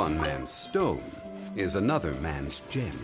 One man's stone is another man's gem.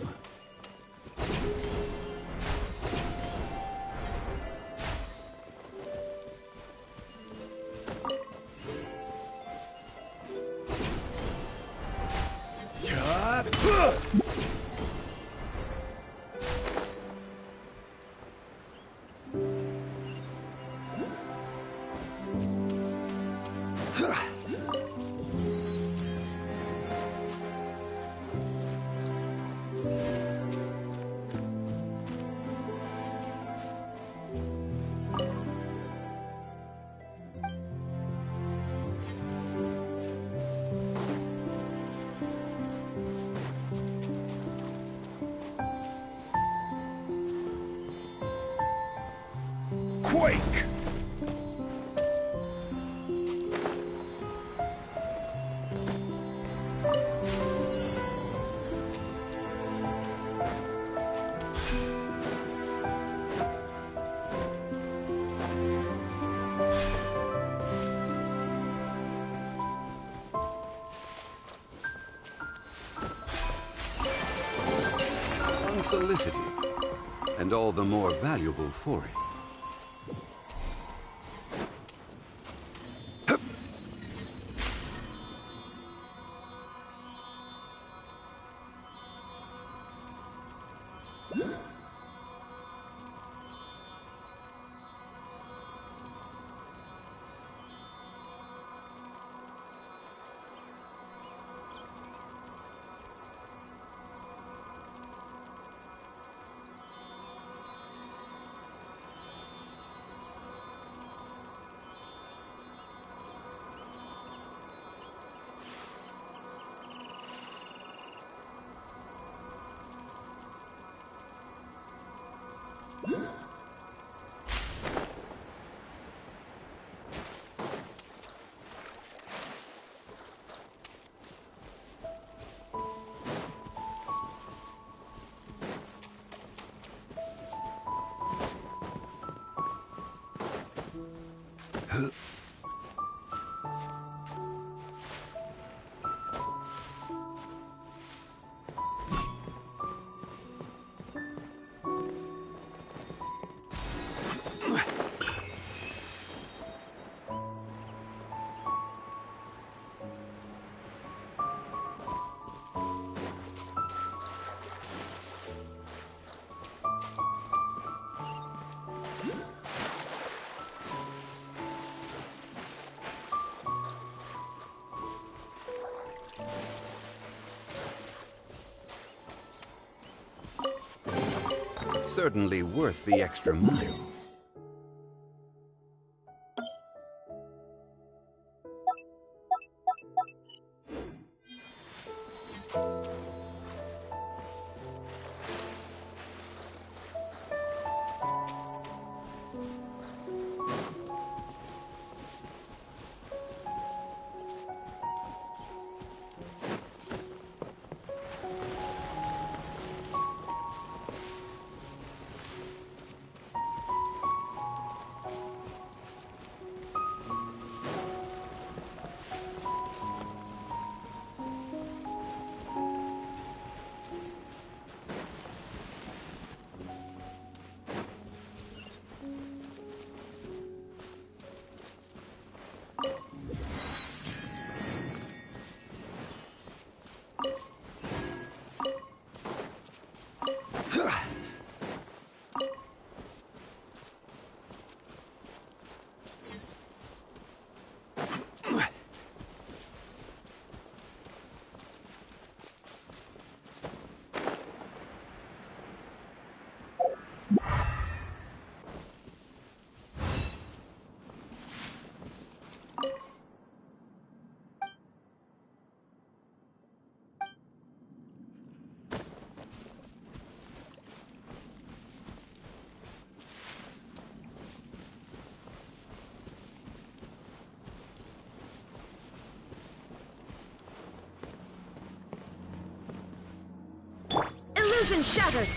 Quake! Unsolicited, and all the more valuable for it. Certainly worth the extra mile. Illusion shattered!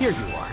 Here you are.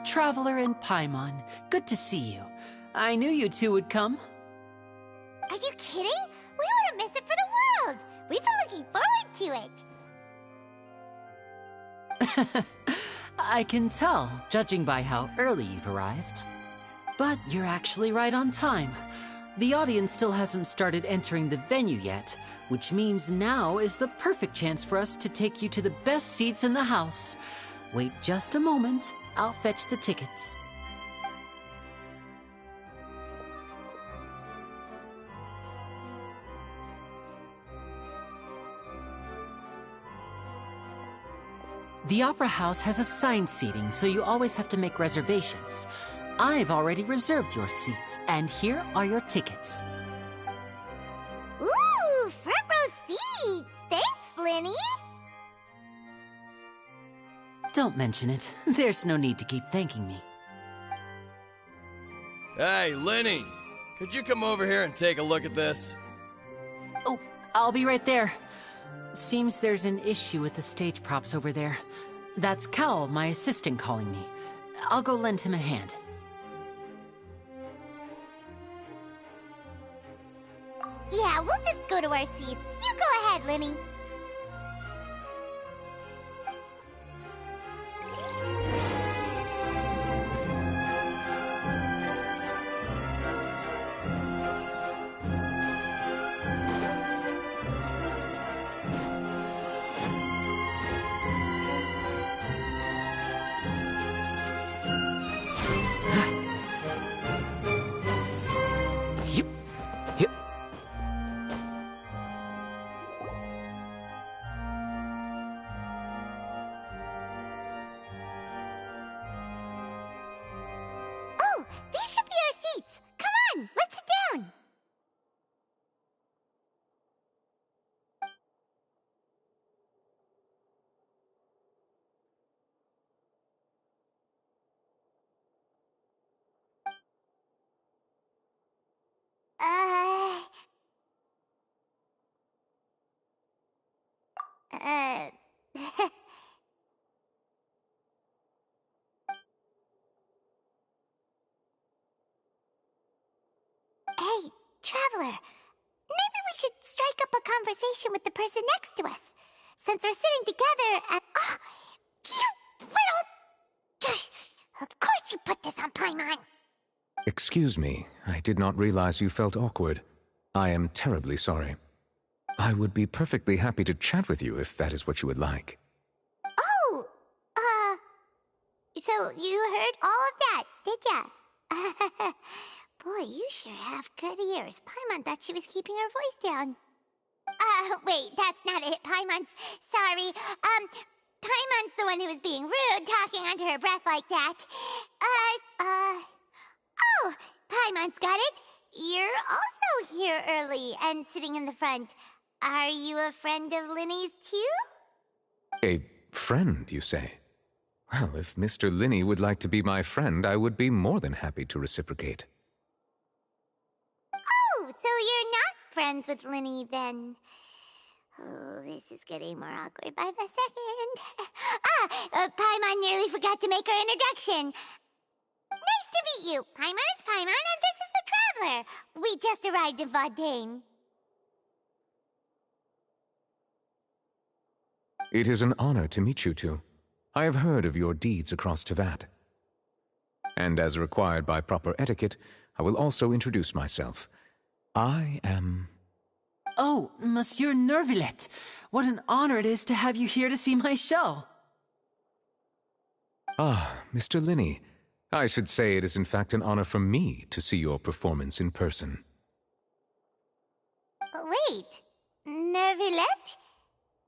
Traveler and Paimon, good to see you. I knew you two would come. Are you kidding? We wouldn't miss it for the world! We've been looking forward to it! I can tell, judging by how early you've arrived. But you're actually right on time. The audience still hasn't started entering the venue yet, which means now is the perfect chance for us to take you to the best seats in the house. Wait just a moment. I'll fetch the tickets. The Opera House has assigned seating, so you always have to make reservations. I've already reserved your seats, and here are your tickets. Ooh, front row seats! Thanks, Linny! Don't mention it. There's no need to keep thanking me. Hey, Linny! Could you come over here and take a look at this? Oh, I'll be right there. Seems there's an issue with the stage props over there. That's Cal, my assistant, calling me. I'll go lend him a hand. Yeah, we'll just go to our seats. You go ahead, Linny. Yep. Hey, Traveler. Maybe we should strike up a conversation with the person next to us. Since we're sitting together and... Oh, you little... Of course you put this on Paimon. Excuse me, I did not realize you felt awkward. I am terribly sorry. I would be perfectly happy to chat with you if that is what you would like. Oh, so you heard all of that, did ya? Boy, you sure have good ears. Paimon thought she was keeping her voice down. Wait, that's not it. Paimon's sorry. Paimon's the one who was being rude, talking under her breath like that. Oh, Paimon's got it. You're also here early and sitting in the front. Are you a friend of Lyney's too? A friend, you say? Well, if Mr. Lyney would like to be my friend, I would be more than happy to reciprocate. Oh, so you're not friends with Lyney then? Oh, this is getting more awkward by the second. Paimon nearly forgot to make her introduction. Nice to meet you. Paimon is Paimon, and this is the Traveler. We just arrived in Fontaine. It is an honor to meet you two. I have heard of your deeds across Teyvat. And as required by proper etiquette, I will also introduce myself. I am... Oh, Monsieur Neuvillette. What an honor it is to have you here to see my show. Ah, Mr. Lyney. I should say it is in fact an honor for me to see your performance in person. Wait, Neuvillette?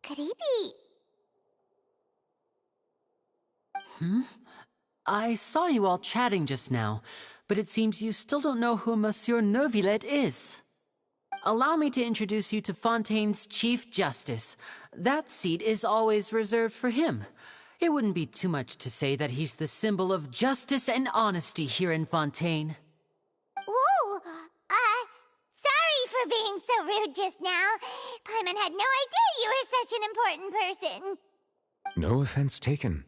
Could he be... I saw you all chatting just now, but it seems you still don't know who Monsieur Neuvillette is. Allow me to introduce you to Fontaine's Chief Justice. That seat is always reserved for him. It wouldn't be too much to say that he's the symbol of justice and honesty here in Fontaine. Ooh, sorry for being so rude just now. Paimon had no idea you were such an important person. No offense taken.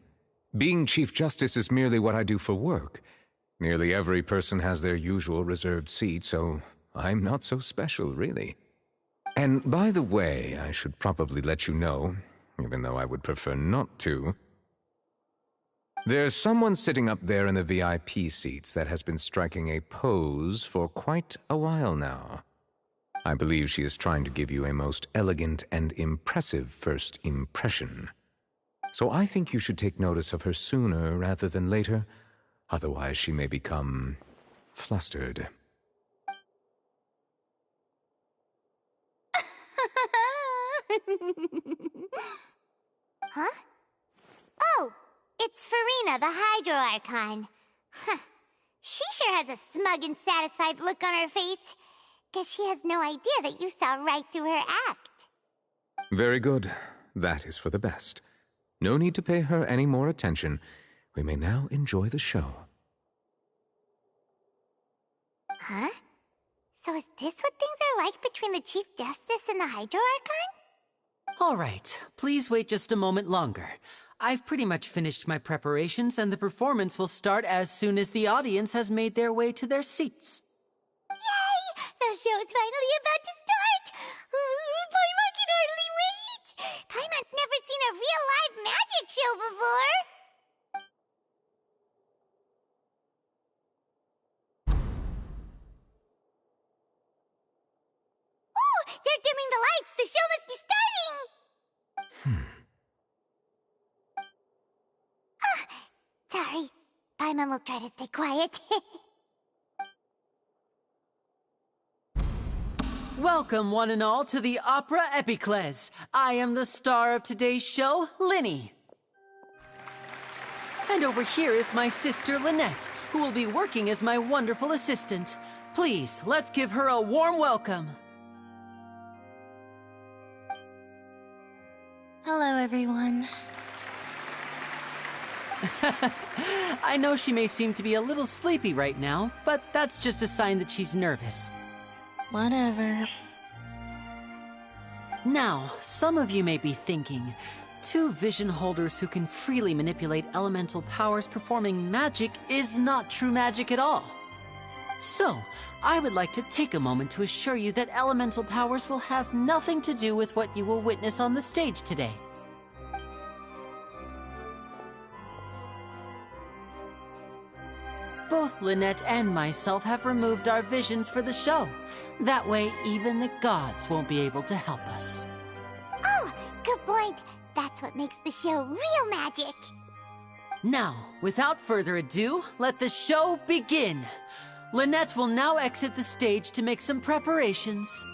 Being Chief Justice is merely what I do for work. Nearly every person has their usual reserved seat, so I'm not so special, really. And by the way, I should probably let you know, even though I would prefer not to. There's someone sitting up there in the VIP seats that has been striking a pose for quite a while now. I believe she is trying to give you a most elegant and impressive first impression. So I think you should take notice of her sooner rather than later, otherwise she may become flustered. Huh? Oh, it's Furina, the Hydro Archon. Huh. She sure has a smug and satisfied look on her face. Guess she has no idea that you saw right through her act. Very good. That is for the best. No need to pay her any more attention. We may now enjoy the show. Huh? So is this what things are like between the Chief Justice and the Hydro Archon? All right, please wait just a moment longer. I've pretty much finished my preparations, and the performance will start as soon as the audience has made their way to their seats. Yay! The show's finally about to start! Paimon can hardly wait! Paimon's never seen a real live magic show before! Ooh! They're dimming the lights! The show must be starting! Sorry. Paimon will try to stay quiet. Welcome, one and all, to the Opera Epiclese. I am the star of today's show, Lyney. And over here is my sister, Lynette, who will be working as my wonderful assistant. Please, let's give her a warm welcome. Hello, everyone. I know she may seem to be a little sleepy right now, but that's just a sign that she's nervous. Whatever. Now, some of you may be thinking, two vision holders who can freely manipulate elemental powers performing magic is not true magic at all. So, I would like to take a moment to assure you that elemental powers will have nothing to do with what you will witness on the stage today. Both Lynette and myself have removed our visions for the show. That way, even the gods won't be able to help us. Oh, good point. That's what makes the show real magic. Now, without further ado, let the show begin. Lynette will now exit the stage to make some preparations.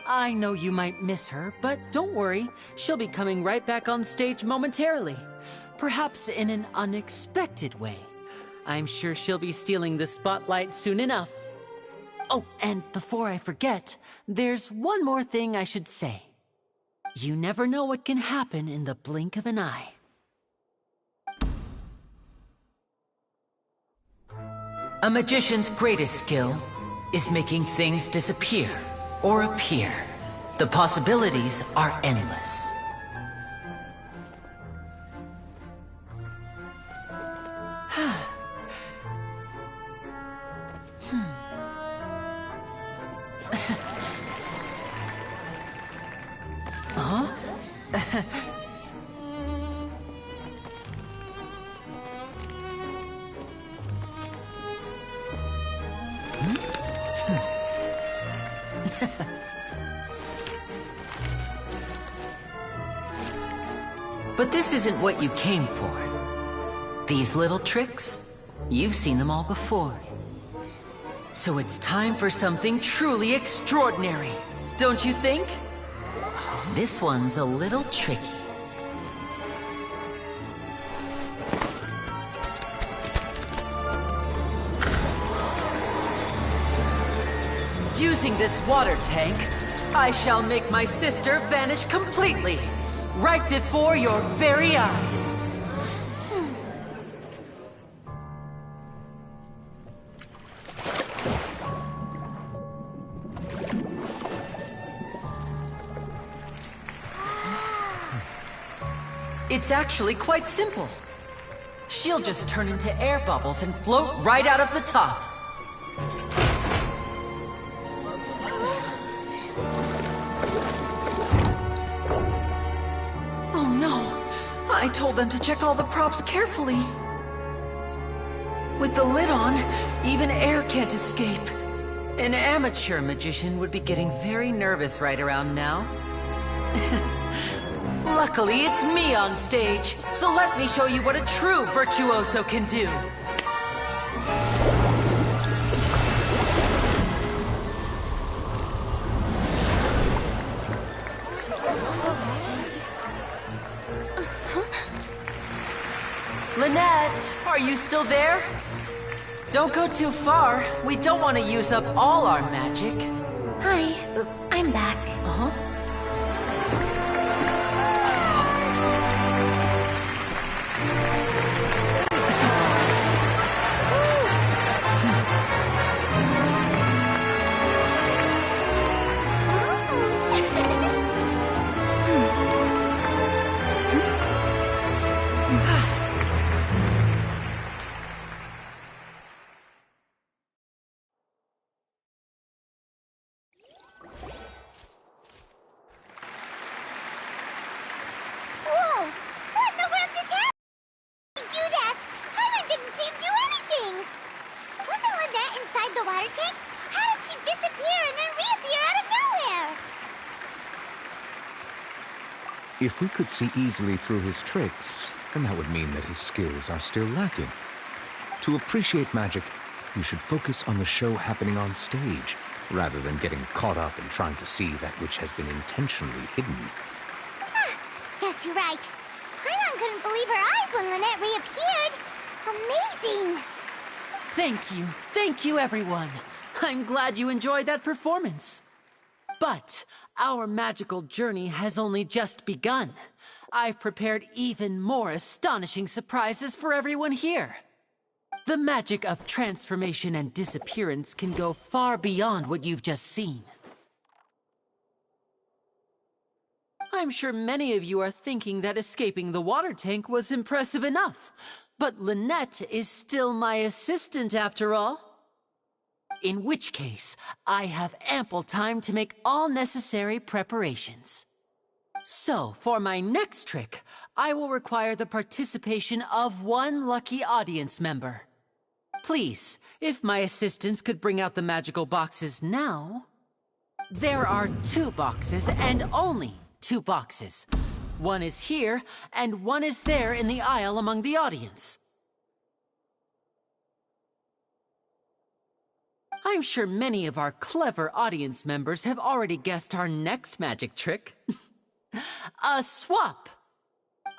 I know you might miss her, but don't worry. She'll be coming right back on stage momentarily. Perhaps in an unexpected way. I'm sure she'll be stealing the spotlight soon enough. Oh, and before I forget, there's one more thing I should say. You never know what can happen in the blink of an eye. A magician's greatest skill is making things disappear or appear. The possibilities are endless. But this isn't what you came for. These little tricks, you've seen them all before. So it's time for something truly extraordinary, don't you think? This one's a little tricky. Using this water tank, I shall make my sister vanish completely, right before your very eyes. It's actually quite simple. She'll just turn into air bubbles and float right out of the top. Oh no! I told them to check all the props carefully. With the lid on, even air can't escape. An amateur magician would be getting very nervous right around now. Luckily, it's me on stage, so let me show you what a true virtuoso can do. Lynette, are you still there? Don't go too far. We don't want to use up all our magic. Hi, I'm back. Uh-huh. Whoa! What in the world just happened? Do that! Paimon didn't see him do anything! Wasn't Lynette inside the water tank? How did she disappear and then reappear out of nowhere? If we could see easily through his tricks, then that would mean that his skills are still lacking. To appreciate magic, you should focus on the show happening on stage, rather than getting caught up in trying to see that which has been intentionally hidden. Guess you're right. Paimon couldn't believe her eyes when Lynette reappeared. Amazing! Thank you everyone. I'm glad you enjoyed that performance. But our magical journey has only just begun. I've prepared even more astonishing surprises for everyone here. The magic of transformation and disappearance can go far beyond what you've just seen. I'm sure many of you are thinking that escaping the water tank was impressive enough. But Lynette is still my assistant after all. In which case, I have ample time to make all necessary preparations. So, for my next trick, I will require the participation of one lucky audience member. Please, if my assistants could bring out the magical boxes now. There are 2 boxes and only 2 boxes. One is here and one is there in the aisle among the audience. I'm sure many of our clever audience members have already guessed our next magic trick. A swap!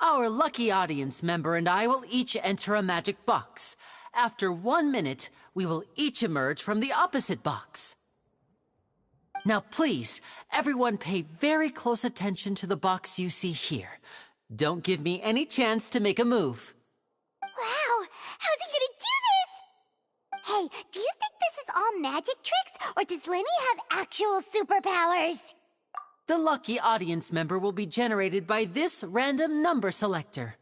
Our lucky audience member and I will each enter a magic box. After 1 minute, we will each emerge from the opposite box. Now please, everyone pay very close attention to the box you see here. Don't give me any chance to make a move. Wow, how's he gonna do this? Hey, do you think this is all magic tricks, or does Lenny have actual superpowers? The lucky audience member will be generated by this random number selector.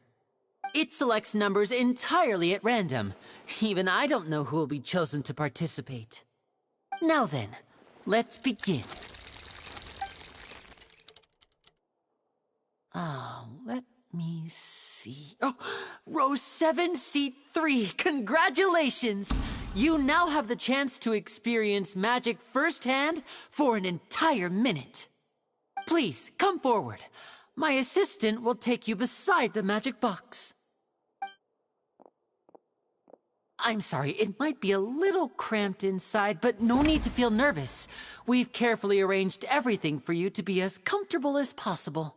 It selects numbers entirely at random. Even I don't know who will be chosen to participate. Now then, let's begin. Let me see. Oh, row 7, seat 3. Congratulations! You now have the chance to experience magic firsthand for an entire minute. Please, come forward. My assistant will take you beside the magic box. I'm sorry, it might be a little cramped inside, but no need to feel nervous. We've carefully arranged everything for you to be as comfortable as possible.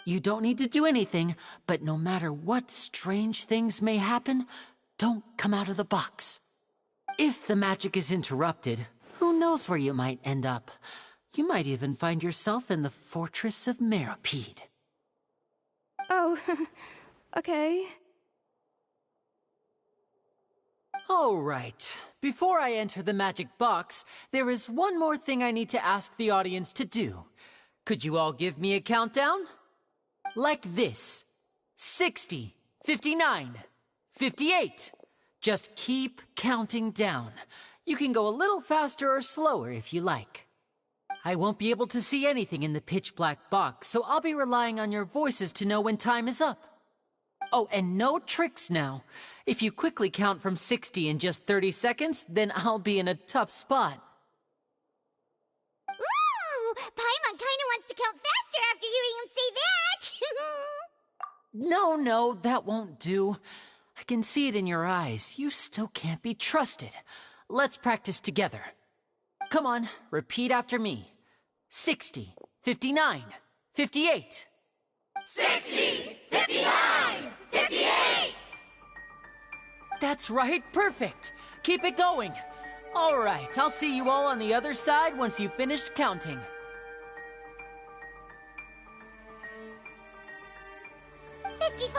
You don't need to do anything, but no matter what strange things may happen, don't come out of the box. If the magic is interrupted, who knows where you might end up? You might even find yourself in the Fortress of Meropide. Oh, okay. All right. Before I enter the magic box, there is one more thing I need to ask the audience to do. Could you all give me a countdown? Like this. 60, 59, 58. Just keep counting down. You can go a little faster or slower if you like. I won't be able to see anything in the pitch-black box, so I'll be relying on your voices to know when time is up. Oh, and no tricks now. If you quickly count from 60 in just 30 seconds, then I'll be in a tough spot. Ooh! Paimon kinda wants to count faster after hearing him say that! No, that won't do. I can see it in your eyes. You still can't be trusted. Let's practice together. Come on, repeat after me. 60, 59, 58. 60! 59! 58! That's right, perfect. Keep it going. All right, I'll see you all on the other side once you've finished counting. $54,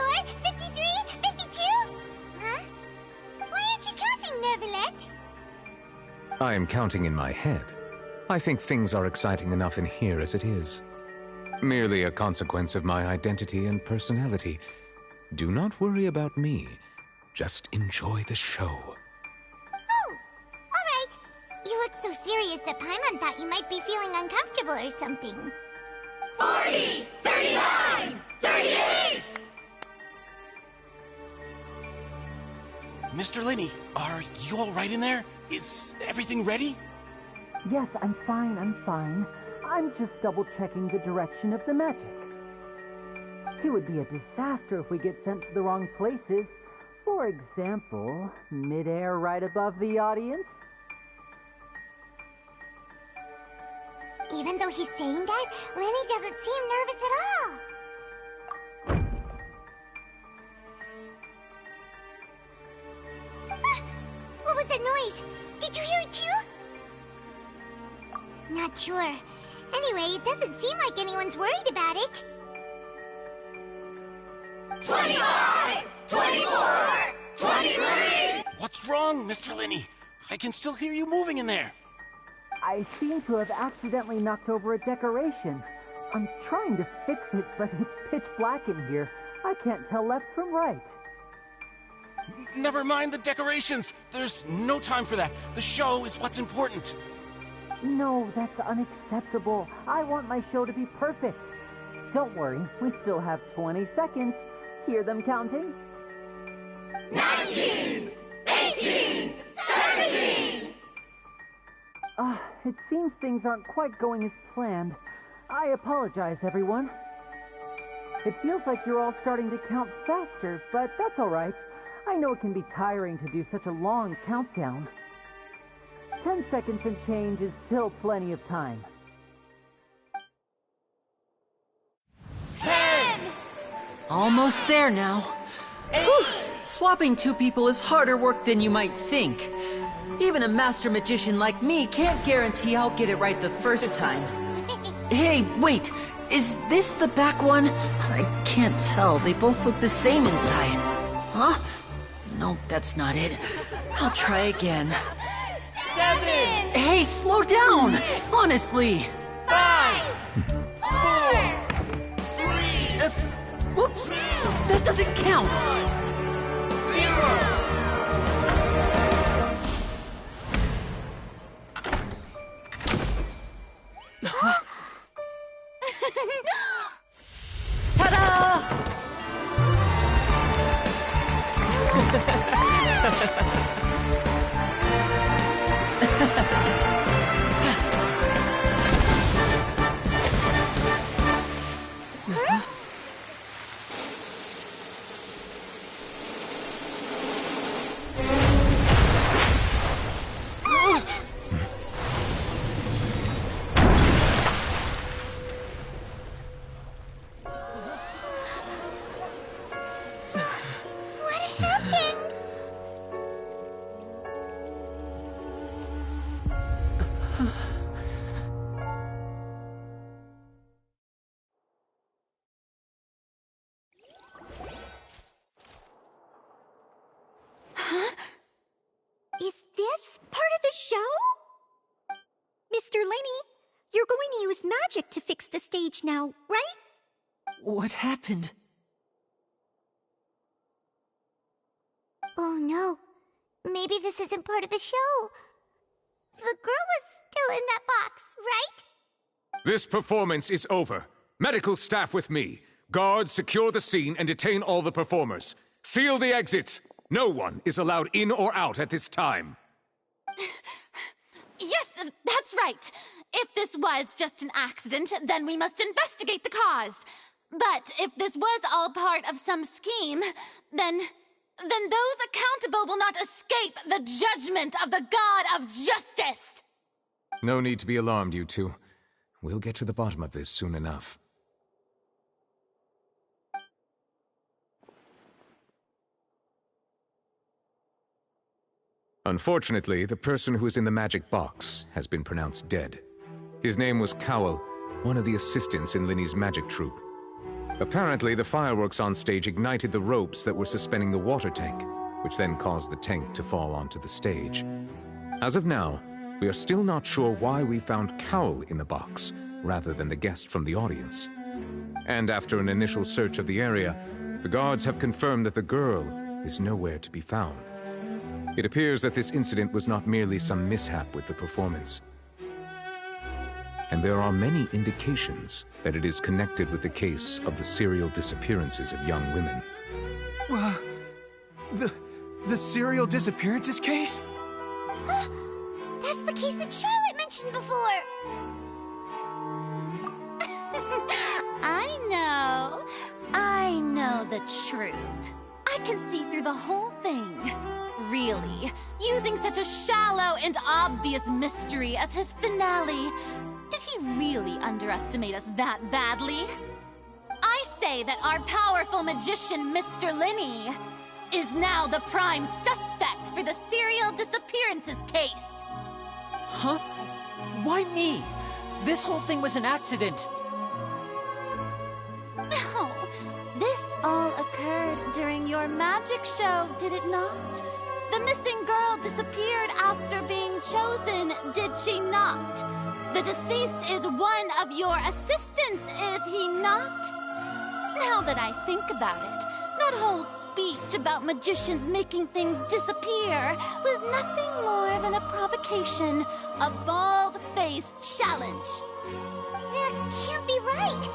$53, $52? Huh? Why aren't you counting, Neuvillette? I am counting in my head. I think things are exciting enough in here as it is. Merely a consequence of my identity and personality. Do not worry about me. Just enjoy the show. Oh, all right. You look so serious that Paimon thought you might be feeling uncomfortable or something. 40, 39, 38! Mr. Lenny, are you all right in there? Is everything ready? Yes, I'm fine. I'm just double-checking the direction of the magic. It would be a disaster if we get sent to the wrong places. For example, mid-air right above the audience. Even though he's saying that, Lenny doesn't seem nervous at all. What was that noise? Did you hear it too? Not sure. Anyway, it doesn't seem like anyone's worried about it. 25! 24! 23! What's wrong, Mr. Lenny? I can still hear you moving in there. I seem to have accidentally knocked over a decoration. I'm trying to fix it, but it's pitch black in here. I can't tell left from right. Never mind the decorations. There's no time for that. The show is what's important. No, that's unacceptable. I want my show to be perfect. Don't worry, we still have 20 seconds. Hear them counting? 19! 18! 17! It seems things aren't quite going as planned. I apologize, everyone. It feels like you're all starting to count faster, but that's all right. I know it can be tiring to do such a long countdown. 10 seconds and change is still plenty of time. 10! Almost there now. 8! Whew. Swapping two people is harder work than you might think. Even a master magician like me can't guarantee I'll get it right the first time. Hey, wait! Is this the back one? I can't tell. They both look the same inside. Huh? No, that's not it. I'll try again. 7! Hey, slow down! Honestly! 5! 4! 3! Whoops! That doesn't count! 0! Ta-da! Is this part of the show? Mr. Lenny, you're going to use magic to fix the stage now, right? What happened? Oh no. Maybe this isn't part of the show. The girl was still in that box, right? This performance is over. Medical staff with me. Guards, secure the scene and detain all the performers. Seal the exits. No one is allowed in or out at this time. Yes, that's right. If this was just an accident, then we must investigate the cause. But if this was all part of some scheme, then those accountable will not escape the judgment of the God of Justice. No need to be alarmed, you two. We'll get to the bottom of this soon enough. Unfortunately, the person who is in the magic box has been pronounced dead. His name was Cowell, one of the assistants in Linny's magic troupe. Apparently, the fireworks on stage ignited the ropes that were suspending the water tank, which then caused the tank to fall onto the stage. As of now, we are still not sure why we found Cowell in the box, rather than the guest from the audience. And after an initial search of the area, the guards have confirmed that the girl is nowhere to be found. It appears that this incident was not merely some mishap with the performance. And there are many indications that it is connected with the case of the serial disappearances of young women. The serial disappearances case? That's the case that Charlotte mentioned before. I know the truth. I can see through the whole thing. Really, using such a shallow and obvious mystery as his finale, did he really underestimate us that badly? I say that our powerful magician, Mr. Linny, is now the prime suspect for the serial disappearances case. Huh? Why me? This whole thing was an accident. No, this all occurred during your magic show, did it not? The missing girl disappeared after being chosen, did she not? The deceased is one of your assistants, is he not? Now that I think about it, that whole speech about magicians making things disappear was nothing more than a provocation, a bald-faced challenge. That can't be right.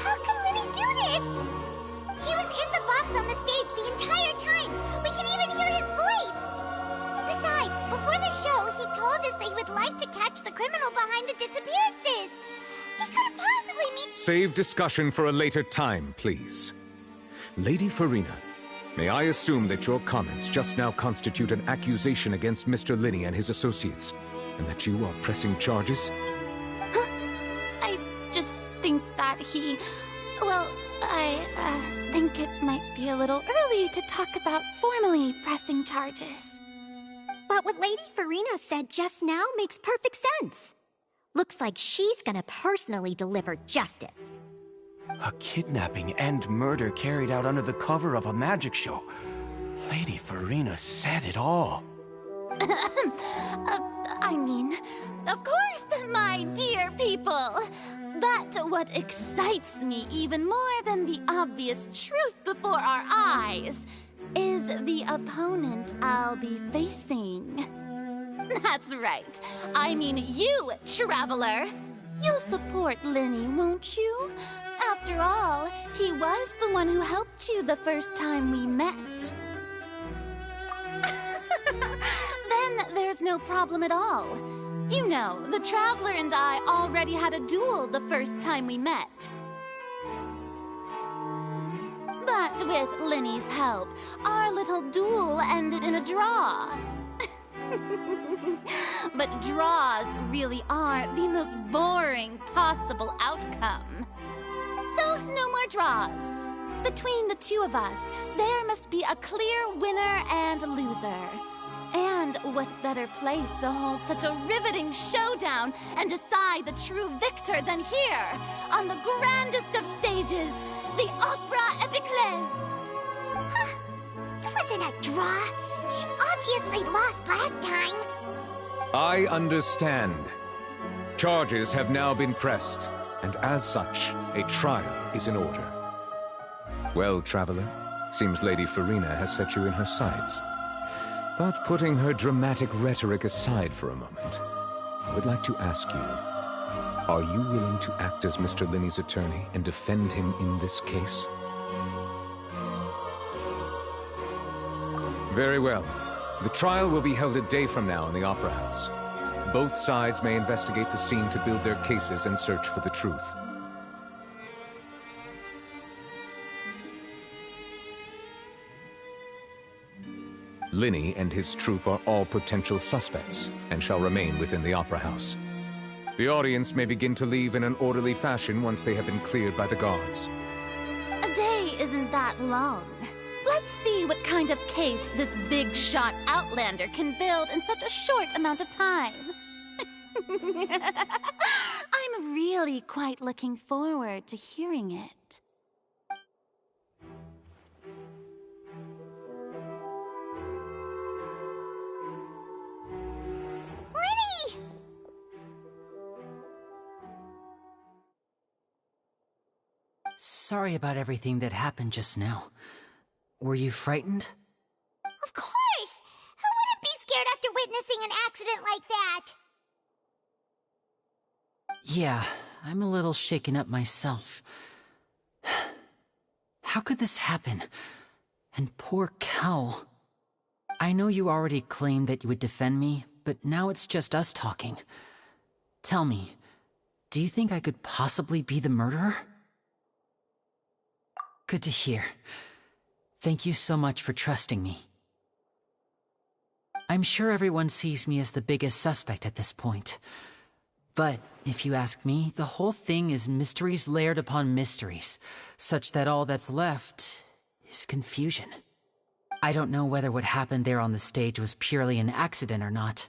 How can Lenny do this? He was in the box on the stage the entire time. We can even hear his voice. Besides, before the show, he told us that he would like to catch the criminal behind the disappearances. He couldn't possibly mean... Save discussion for a later time, please. Lady Farina, may I assume that your comments just now constitute an accusation against Mr. Linney and his associates, and that you are pressing charges? Huh? I just think that he... Well, I think it might be a little early to talk about formally pressing charges. But what Lady Farina said just now makes perfect sense. Looks like she's gonna personally deliver justice. A kidnapping and murder carried out under the cover of a magic show. Lady Farina said it all. I mean, of course, my dear people. But what excites me even more than the obvious truth before our eyes is the opponent I'll be facing. That's right. I mean you, Traveler. You'll support Lenny, won't you? After all, he was the one who helped you the first time we met. Then there's no problem at all. You know, the Traveler and I already had a duel the first time we met. But with Lenny's help, our little duel ended in a draw. But draws really are the most boring possible outcome. So, no more draws. Between the two of us, there must be a clear winner and loser. And what better place to hold such a riveting showdown and decide the true victor than here, on the grandest of stages, the Opera Epiclese. Huh? It wasn't a draw. She obviously lost last time. I understand. Charges have now been pressed, and as such, a trial is in order. Well, Traveler, seems Lady Farina has set you in her sights. But putting her dramatic rhetoric aside for a moment, I would like to ask you, are you willing to act as Mr. Linney's attorney and defend him in this case? Very well. The trial will be held a day from now in the Opera House. Both sides may investigate the scene to build their cases and search for the truth. Linney and his troupe are all potential suspects and shall remain within the Opera House. The audience may begin to leave in an orderly fashion once they have been cleared by the guards. A day isn't that long. Let's see what kind of case this big-shot Outlander can build in such a short amount of time. I'm really quite looking forward to hearing it. Lenny! Sorry about everything that happened just now. Were you frightened? Of course! Who wouldn't be scared after witnessing an accident like that? Yeah, I'm a little shaken up myself. How could this happen? And poor Cal. I know you already claimed that you would defend me, but now it's just us talking. Tell me, do you think I could possibly be the murderer? Good to hear. Thank you so much for trusting me. I'm sure everyone sees me as the biggest suspect at this point. But, if you ask me, the whole thing is mysteries layered upon mysteries, such that all that's left is confusion. I don't know whether what happened there on the stage was purely an accident or not,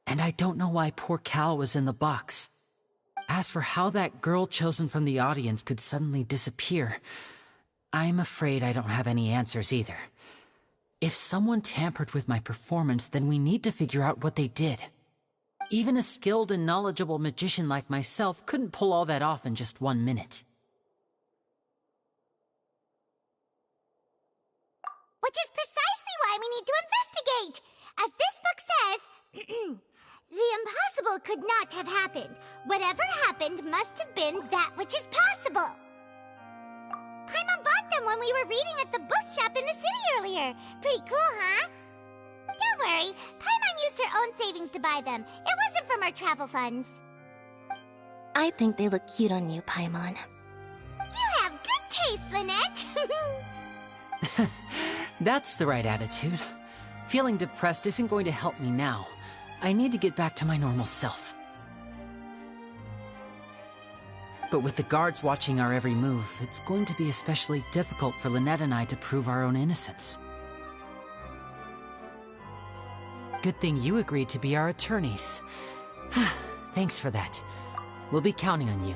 and I don't know why poor Cal was in the box. As for how that girl chosen from the audience could suddenly disappear, I'm afraid I don't have any answers either. If someone tampered with my performance, then we need to figure out what they did. Even a skilled and knowledgeable magician like myself couldn't pull all that off in just 1 minute. Which is precisely why we need to investigate! As this book says, the impossible could not have happened. Whatever happened must have been that which is possible. Paimon bought them when we were reading at the bookshop in the city earlier. Pretty cool, huh? Don't worry, Paimon used her own savings to buy them. It wasn't from our travel funds. I think they look cute on you, Paimon. You have good taste, Lynette! That's the right attitude. Feeling depressed isn't going to help me now. I need to get back to my normal self. But with the guards watching our every move, it's going to be especially difficult for Lynette and I to prove our own innocence. Good thing you agreed to be our attorneys. Thanks for that. We'll be counting on you.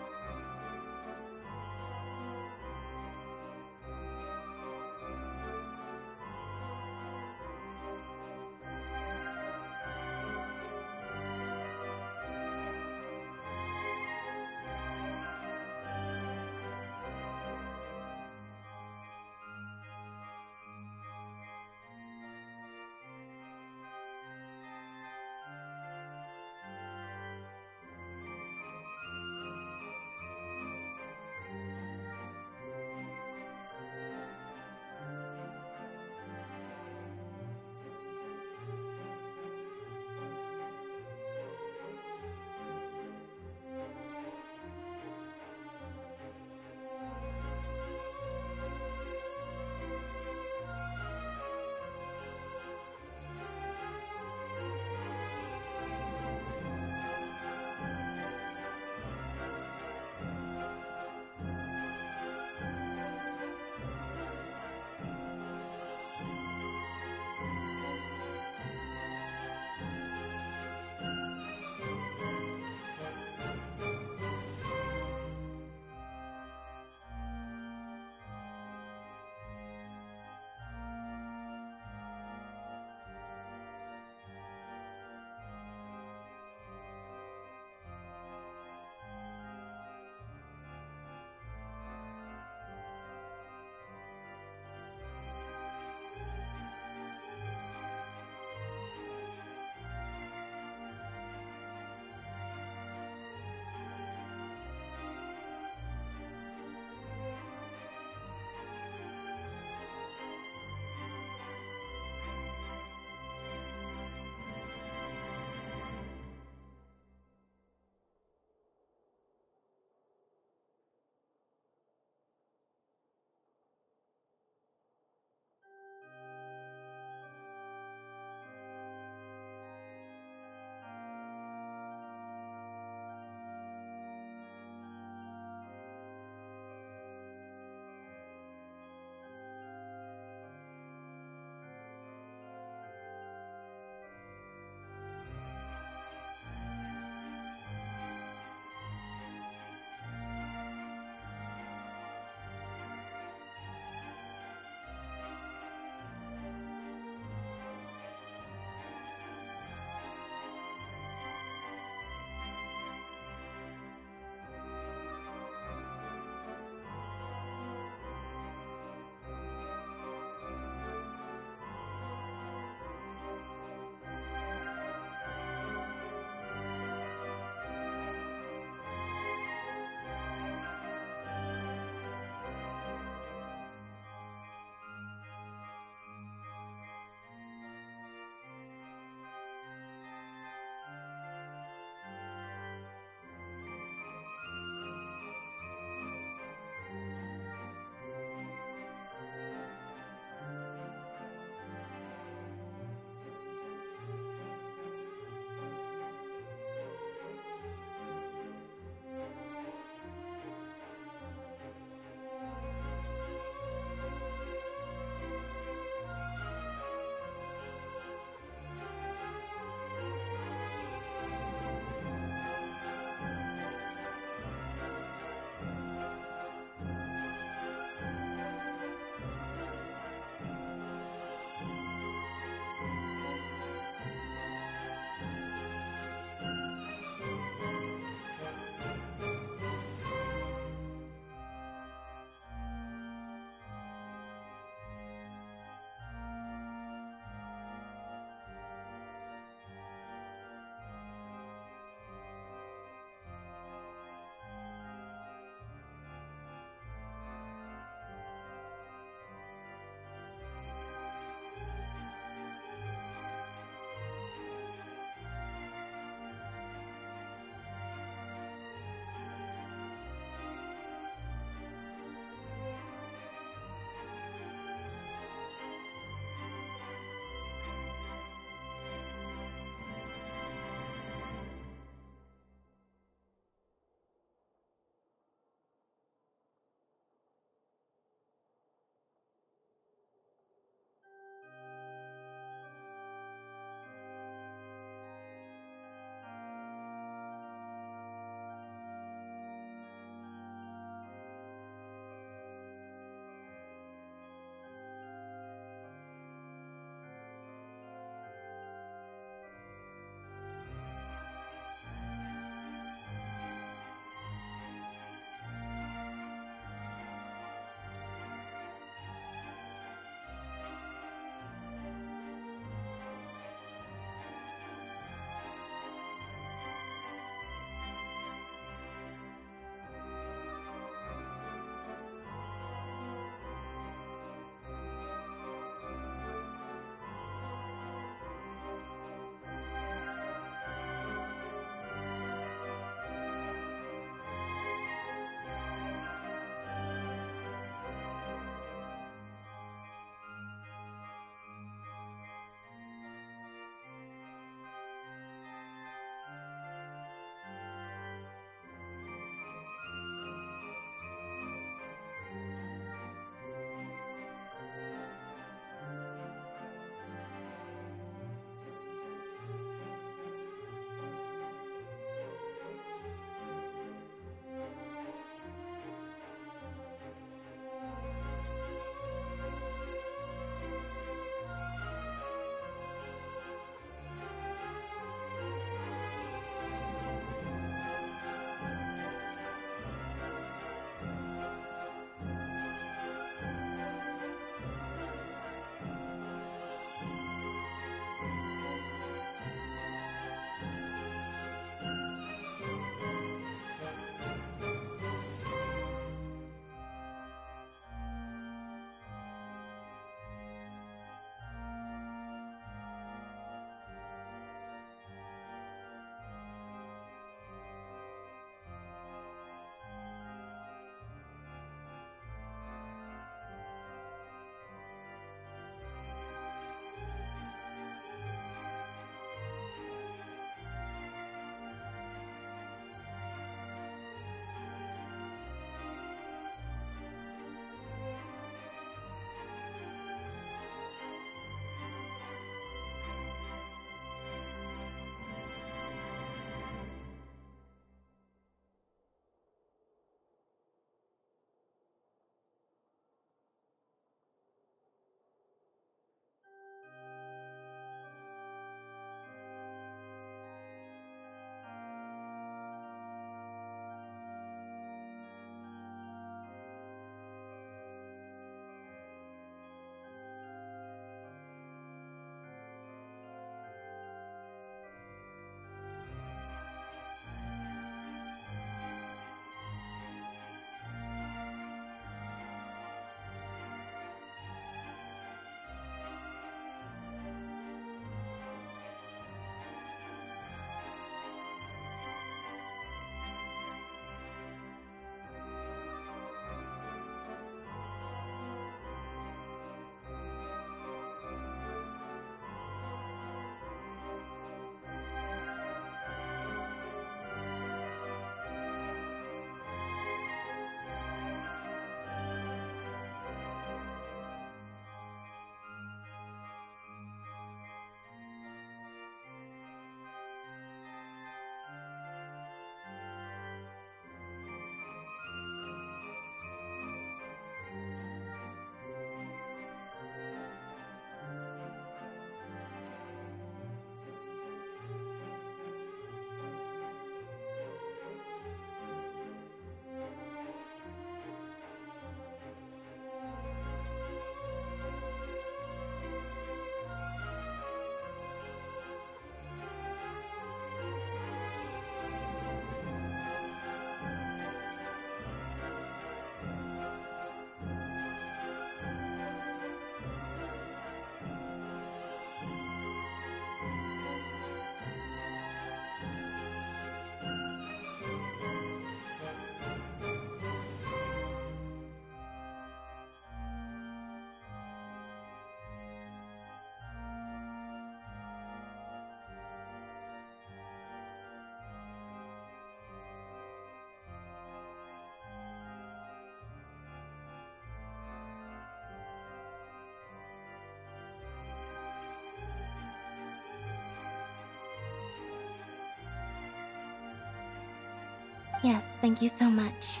Yes, thank you so much.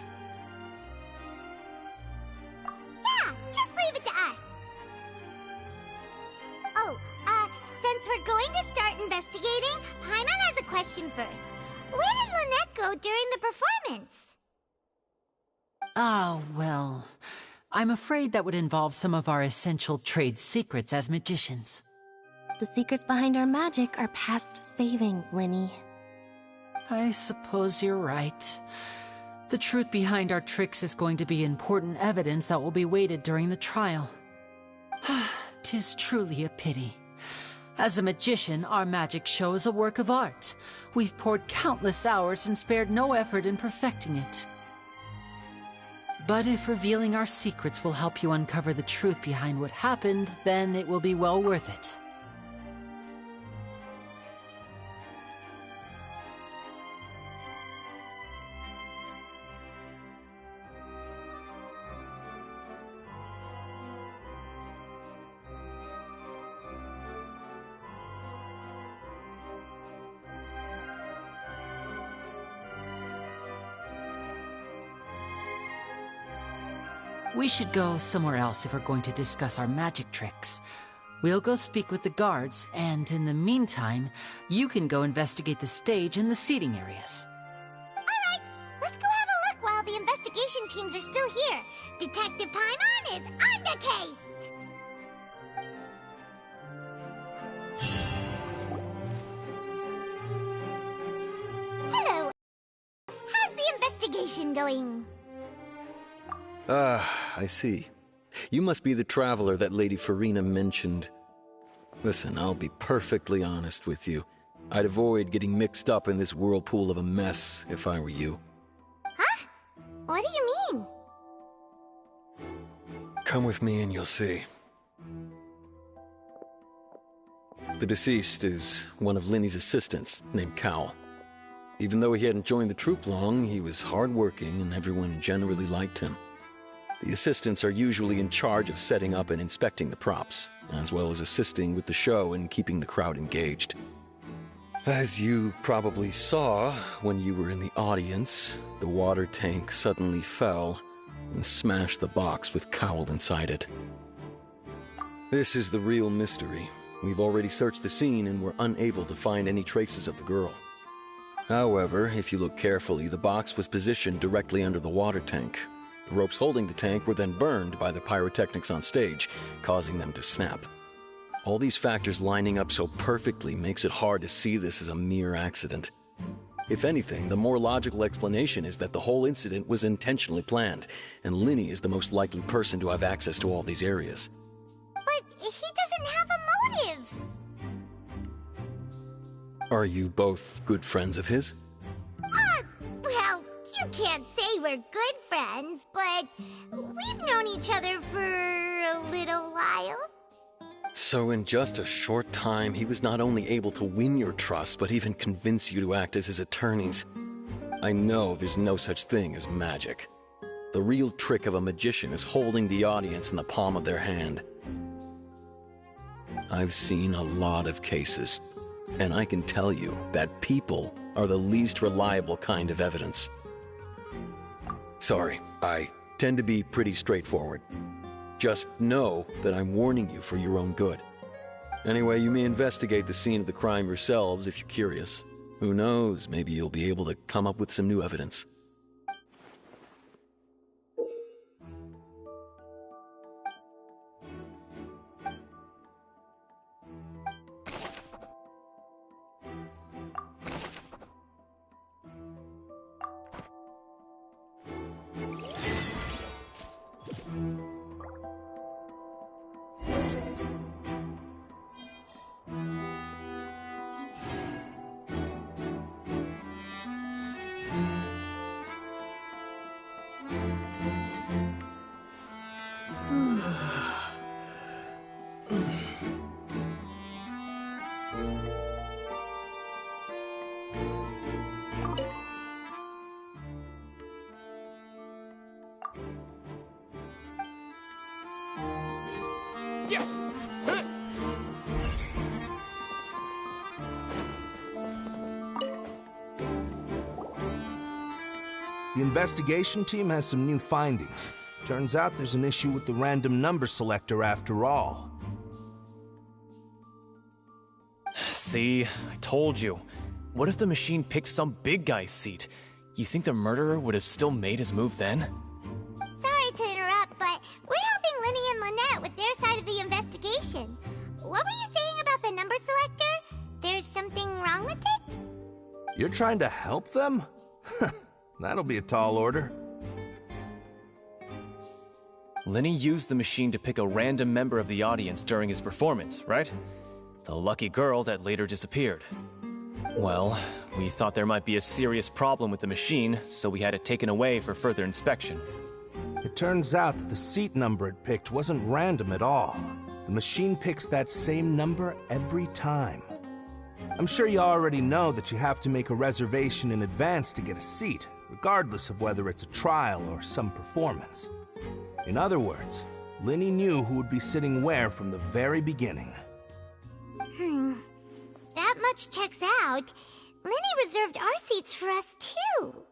Yeah, just leave it to us. Oh, since we're going to start investigating, Paimon has a question first. Where did Lynette go during the performance? Ah, well, I'm afraid that would involve some of our essential trade secrets as magicians. The secrets behind our magic are past saving, Linny. I suppose you're right. The truth behind our tricks is going to be important evidence that will be weighted during the trial. 'Tis truly a pity. As a magician, our magic show is a work of art. We've poured countless hours and spared no effort in perfecting it. But if revealing our secrets will help you uncover the truth behind what happened, then it will be well worth it. We should go somewhere else if we're going to discuss our magic tricks. We'll go speak with the guards, and in the meantime, you can go investigate the stage and the seating areas. Alright, let's go have a look while the investigation teams are still here. Detective Paimon is on the case! Hello. How's the investigation going? I see. You must be the traveler that Lady Furina mentioned. Listen, I'll be perfectly honest with you. I'd avoid getting mixed up in this whirlpool of a mess if I were you. Huh? What do you mean? Come with me and you'll see. The deceased is one of Linny's assistants, named Cowell. Even though he hadn't joined the troupe long, he was hardworking and everyone generally liked him. The assistants are usually in charge of setting up and inspecting the props, as well as assisting with the show and keeping the crowd engaged. As you probably saw when you were in the audience, the water tank suddenly fell and smashed the box with Cowell inside it. This is the real mystery. We've already searched the scene and were unable to find any traces of the girl. However, if you look carefully, the box was positioned directly under the water tank. The ropes holding the tank were then burned by the pyrotechnics on stage, causing them to snap. All these factors lining up so perfectly makes it hard to see this as a mere accident. If anything, the more logical explanation is that the whole incident was intentionally planned, and Linny is the most likely person to have access to all these areas. But he doesn't have a motive! Are you both good friends of his? Well, you can't say we're good friends, but we've known each other for a little while. So in just a short time, he was not only able to win your trust, but even convince you to act as his attorneys. I know there's no such thing as magic. The real trick of a magician is holding the audience in the palm of their hand. I've seen a lot of cases, and I can tell you that people are the least reliable kind of evidence. Sorry, I tend to be pretty straightforward. Just know that I'm warning you for your own good. Anyway, you may investigate the scene of the crime yourselves if you're curious. Who knows, maybe you'll be able to come up with some new evidence. investigation team has some new findings. Turns out there's an issue with the random number selector after all. See, I told you. What if the machine picked some big guy's seat? You think the murderer would have still made his move then? Sorry to interrupt, but we're helping Linny and Lynette with their side of the investigation. What were you saying about the number selector? There's something wrong with it? You're trying to help them? That'll be a tall order. Linny used the machine to pick a random member of the audience during his performance, right? The lucky girl that later disappeared. Well, we thought there might be a serious problem with the machine, so we had it taken away for further inspection. It turns out that the seat number it picked wasn't random at all. The machine picks that same number every time. I'm sure you already know that you have to make a reservation in advance to get a seat, regardless of whether it's a trial or some performance. In other words, Linny knew who would be sitting where from the very beginning. That much checks out. Linny reserved our seats for us, too.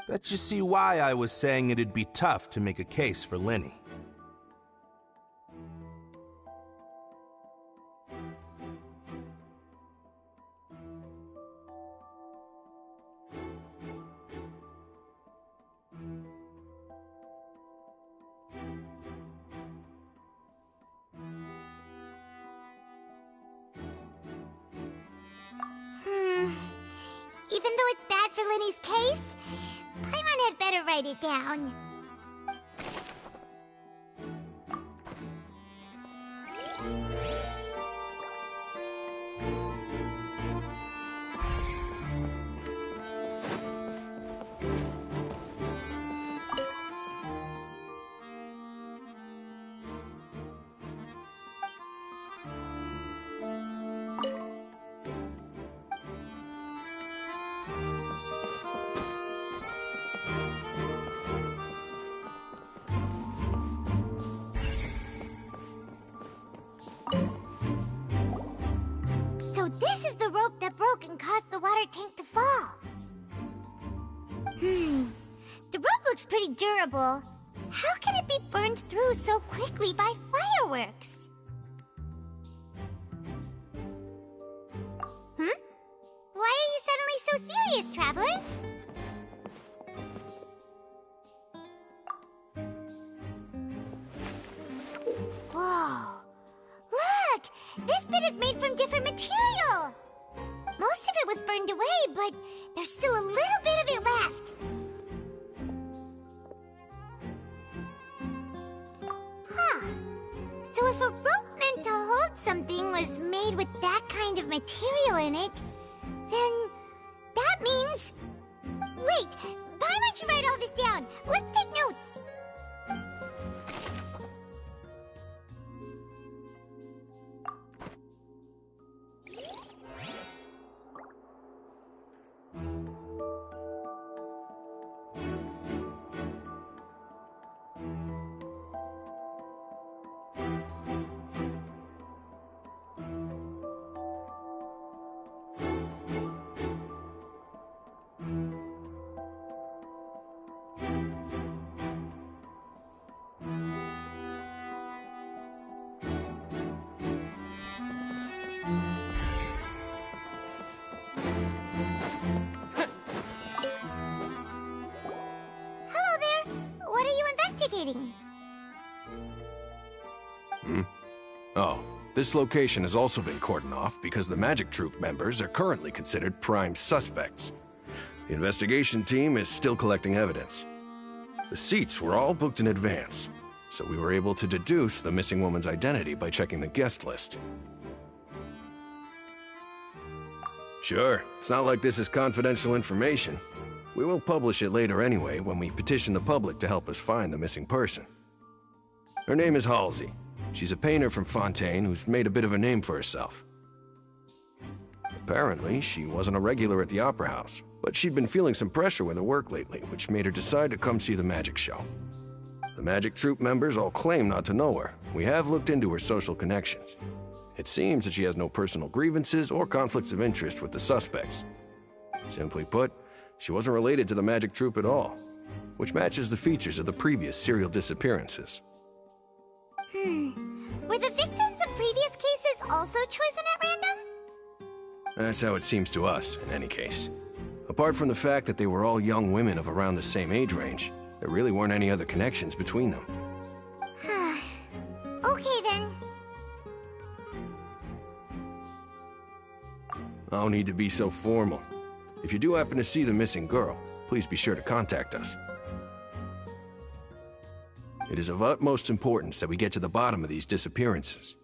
Bet you see why I was saying it'd be tough to make a case for Linny. Even though it's bad for Linny's case, Paimon had better write it down. So this is the rope that broke and caused the water tank to fall. The rope looks pretty durable. How can it be burned through so quickly by fireworks? Why are you suddenly so serious, Traveler? Whoa. Look! This bit is made from different material! Most of it was burned away, but there's still a little bit of it left. So if a rope meant to hold something was made with that kind of material in it, then that means... Wait! Paimon should write all this down. Let's take notes. Oh, this location has also been cordoned off because the Magic Troupe members are currently considered prime suspects. The investigation team is still collecting evidence. The seats were all booked in advance, so we were able to deduce the missing woman's identity by checking the guest list. Sure, it's not like this is confidential information. We will publish it later anyway when we petition the public to help us find the missing person. Her name is Halsey. She's a painter from Fontaine who's made a bit of a name for herself. Apparently, she wasn't a regular at the Opera House, but she'd been feeling some pressure with her work lately, which made her decide to come see the magic show. The Magic Troupe members all claim not to know her. We have looked into her social connections. It seems that she has no personal grievances or conflicts of interest with the suspects. Simply put, she wasn't related to the Magic Troupe at all. which matches the features of the previous serial disappearances. Were the victims of previous cases also chosen at random? That's how it seems to us, in any case. Apart from the fact that they were all young women of around the same age range, there really weren't any other connections between them. Okay then. No need to be so formal. If you do happen to see the missing girl, please be sure to contact us. It is of utmost importance that we get to the bottom of these disappearances.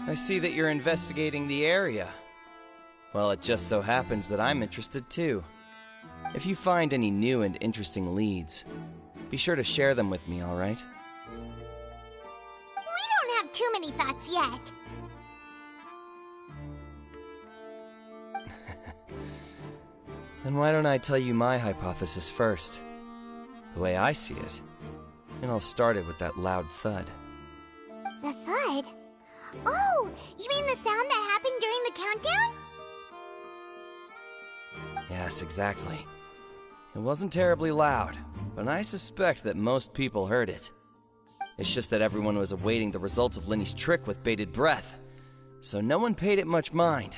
I see that you're investigating the area. Well, it just so happens that I'm interested too. If you find any new and interesting leads, be sure to share them with me, alright? We don't have too many thoughts yet. Then why don't I tell you my hypothesis first? The way I see it. And I'll start it with that loud thud. The thud? Oh, you mean the sound that happened during the countdown? Yes, exactly. It wasn't terribly loud, but I suspect that most people heard it. It's just that everyone was awaiting the results of Lenny's trick with bated breath, so no one paid it much mind.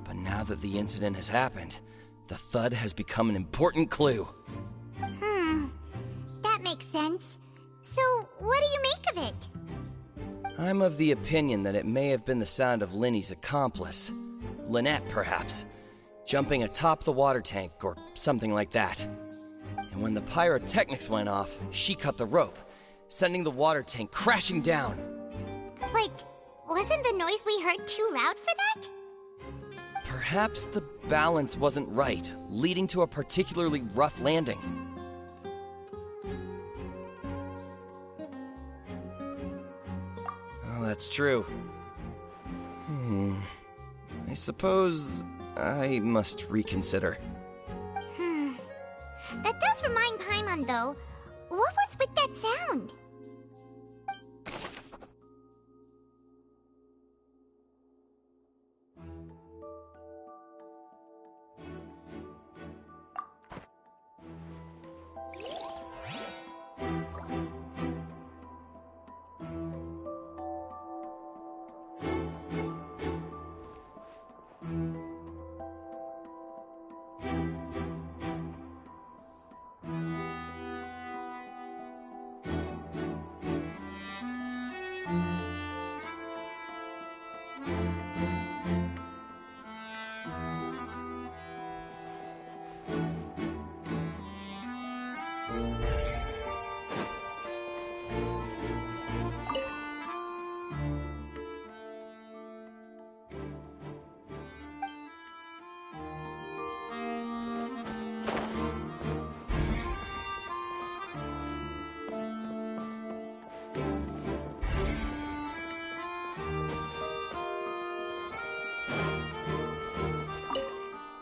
But now that the incident has happened, the thud has become an important clue. That makes sense. So, what do you make of it? I'm of the opinion that it may have been the sound of Lenny's accomplice, Lynette perhaps, jumping atop the water tank or something like that. And when the pyrotechnics went off, she cut the rope, sending the water tank crashing down. But wasn't the noise we heard too loud for that? Perhaps the balance wasn't right, leading to a particularly rough landing. Oh, that's true. I suppose I must reconsider. That does remind Paimon, though. What was with that sound?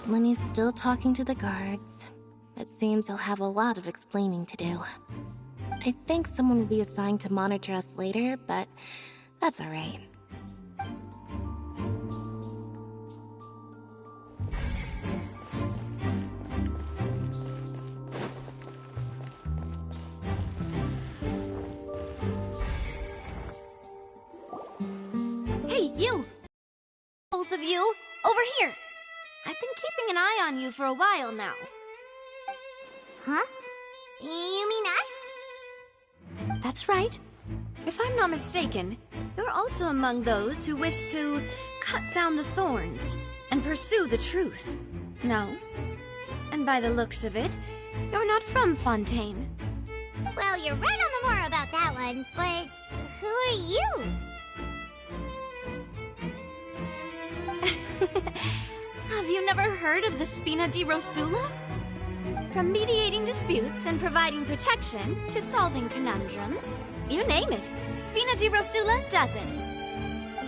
Lenny's still talking to the guards. It seems he'll have a lot of explaining to do. I think someone will be assigned to monitor us later, but that's alright. Hey, you! Both of you, over here! I've been keeping an eye on you for a while now. Huh? You mean us? That's right. If I'm not mistaken, you're also among those who wish to cut down the thorns and pursue the truth. No? And by the looks of it, you're not from Fontaine. Well, you're right on the more about that one, but who are you? Have you never heard of the Spina di Rosula? From mediating disputes and providing protection to solving conundrums, you name it, Spina di Rosula does it.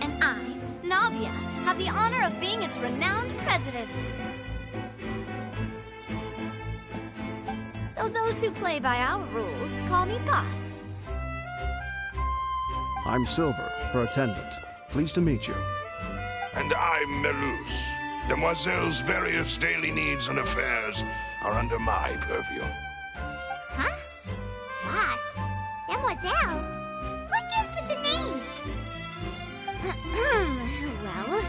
And I, Navia, have the honor of being its renowned president. Though those who play by our rules call me boss. I'm Silver, her attendant. Pleased to meet you. And I'm Melus. Demoiselle's various daily needs and affairs are under my purview. Huh? Boss? Demoiselle? What gives with the names? Well,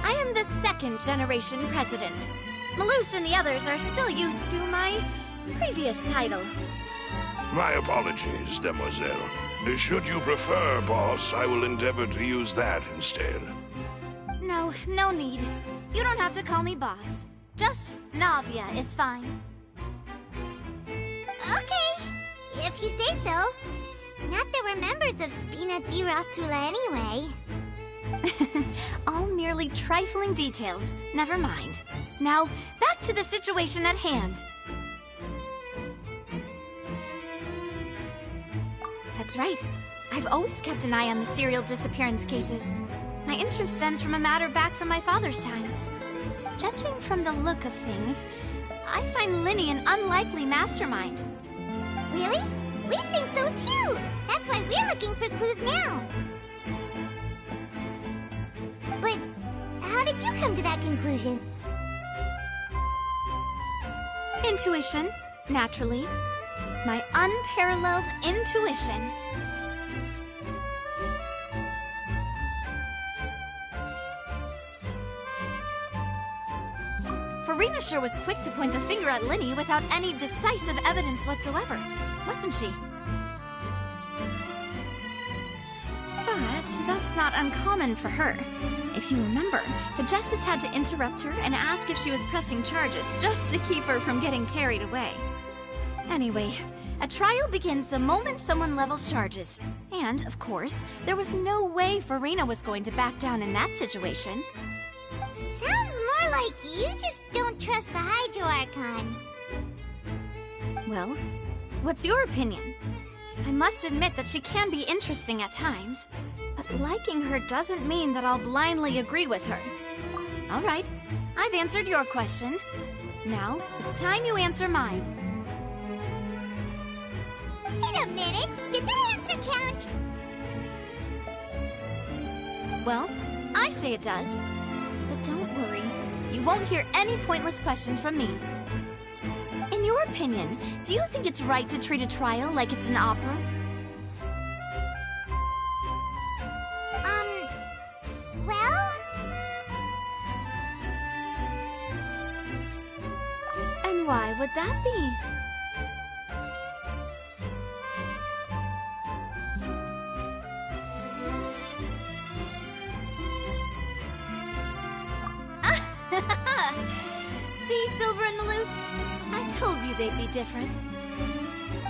I am the second generation president. Melus and the others are still used to my previous title. My apologies, Demoiselle. Should you prefer, boss, I will endeavor to use that instead. No need. You don't have to call me boss. Just Navia is fine. Okay, if you say so. Not that we're members of Spina di Rosula anyway. All merely trifling details. Never mind. Now, back to the situation at hand. That's right. I've always kept an eye on the serial disappearance cases. My interest stems from a matter back from my father's time. Judging from the look of things, I find Lyney an unlikely mastermind. Really? We think so too! That's why we're looking for clues now. But how did you come to that conclusion? Intuition, naturally. My unparalleled intuition. Furina sure was quick to point the finger at Lyney without any decisive evidence whatsoever, wasn't she? But that's not uncommon for her. If you remember, the Justice had to interrupt her and ask if she was pressing charges just to keep her from getting carried away. Anyway, a trial begins the moment someone levels charges. And, of course, there was no way Furina was going to back down in that situation. Sounds more like you just don't trust the Hydro Archon. Well, what's your opinion? I must admit that she can be interesting at times, but liking her doesn't mean that I'll blindly agree with her. All right, I've answered your question. Now, it's time you answer mine. Wait a minute! Did that answer count? Well, I say it does. But don't worry, you won't hear any pointless questions from me. In your opinion, do you think it's right to treat a trial like it's an opera? Well... And why would that be? See, Silver and Melus? I told you they'd be different.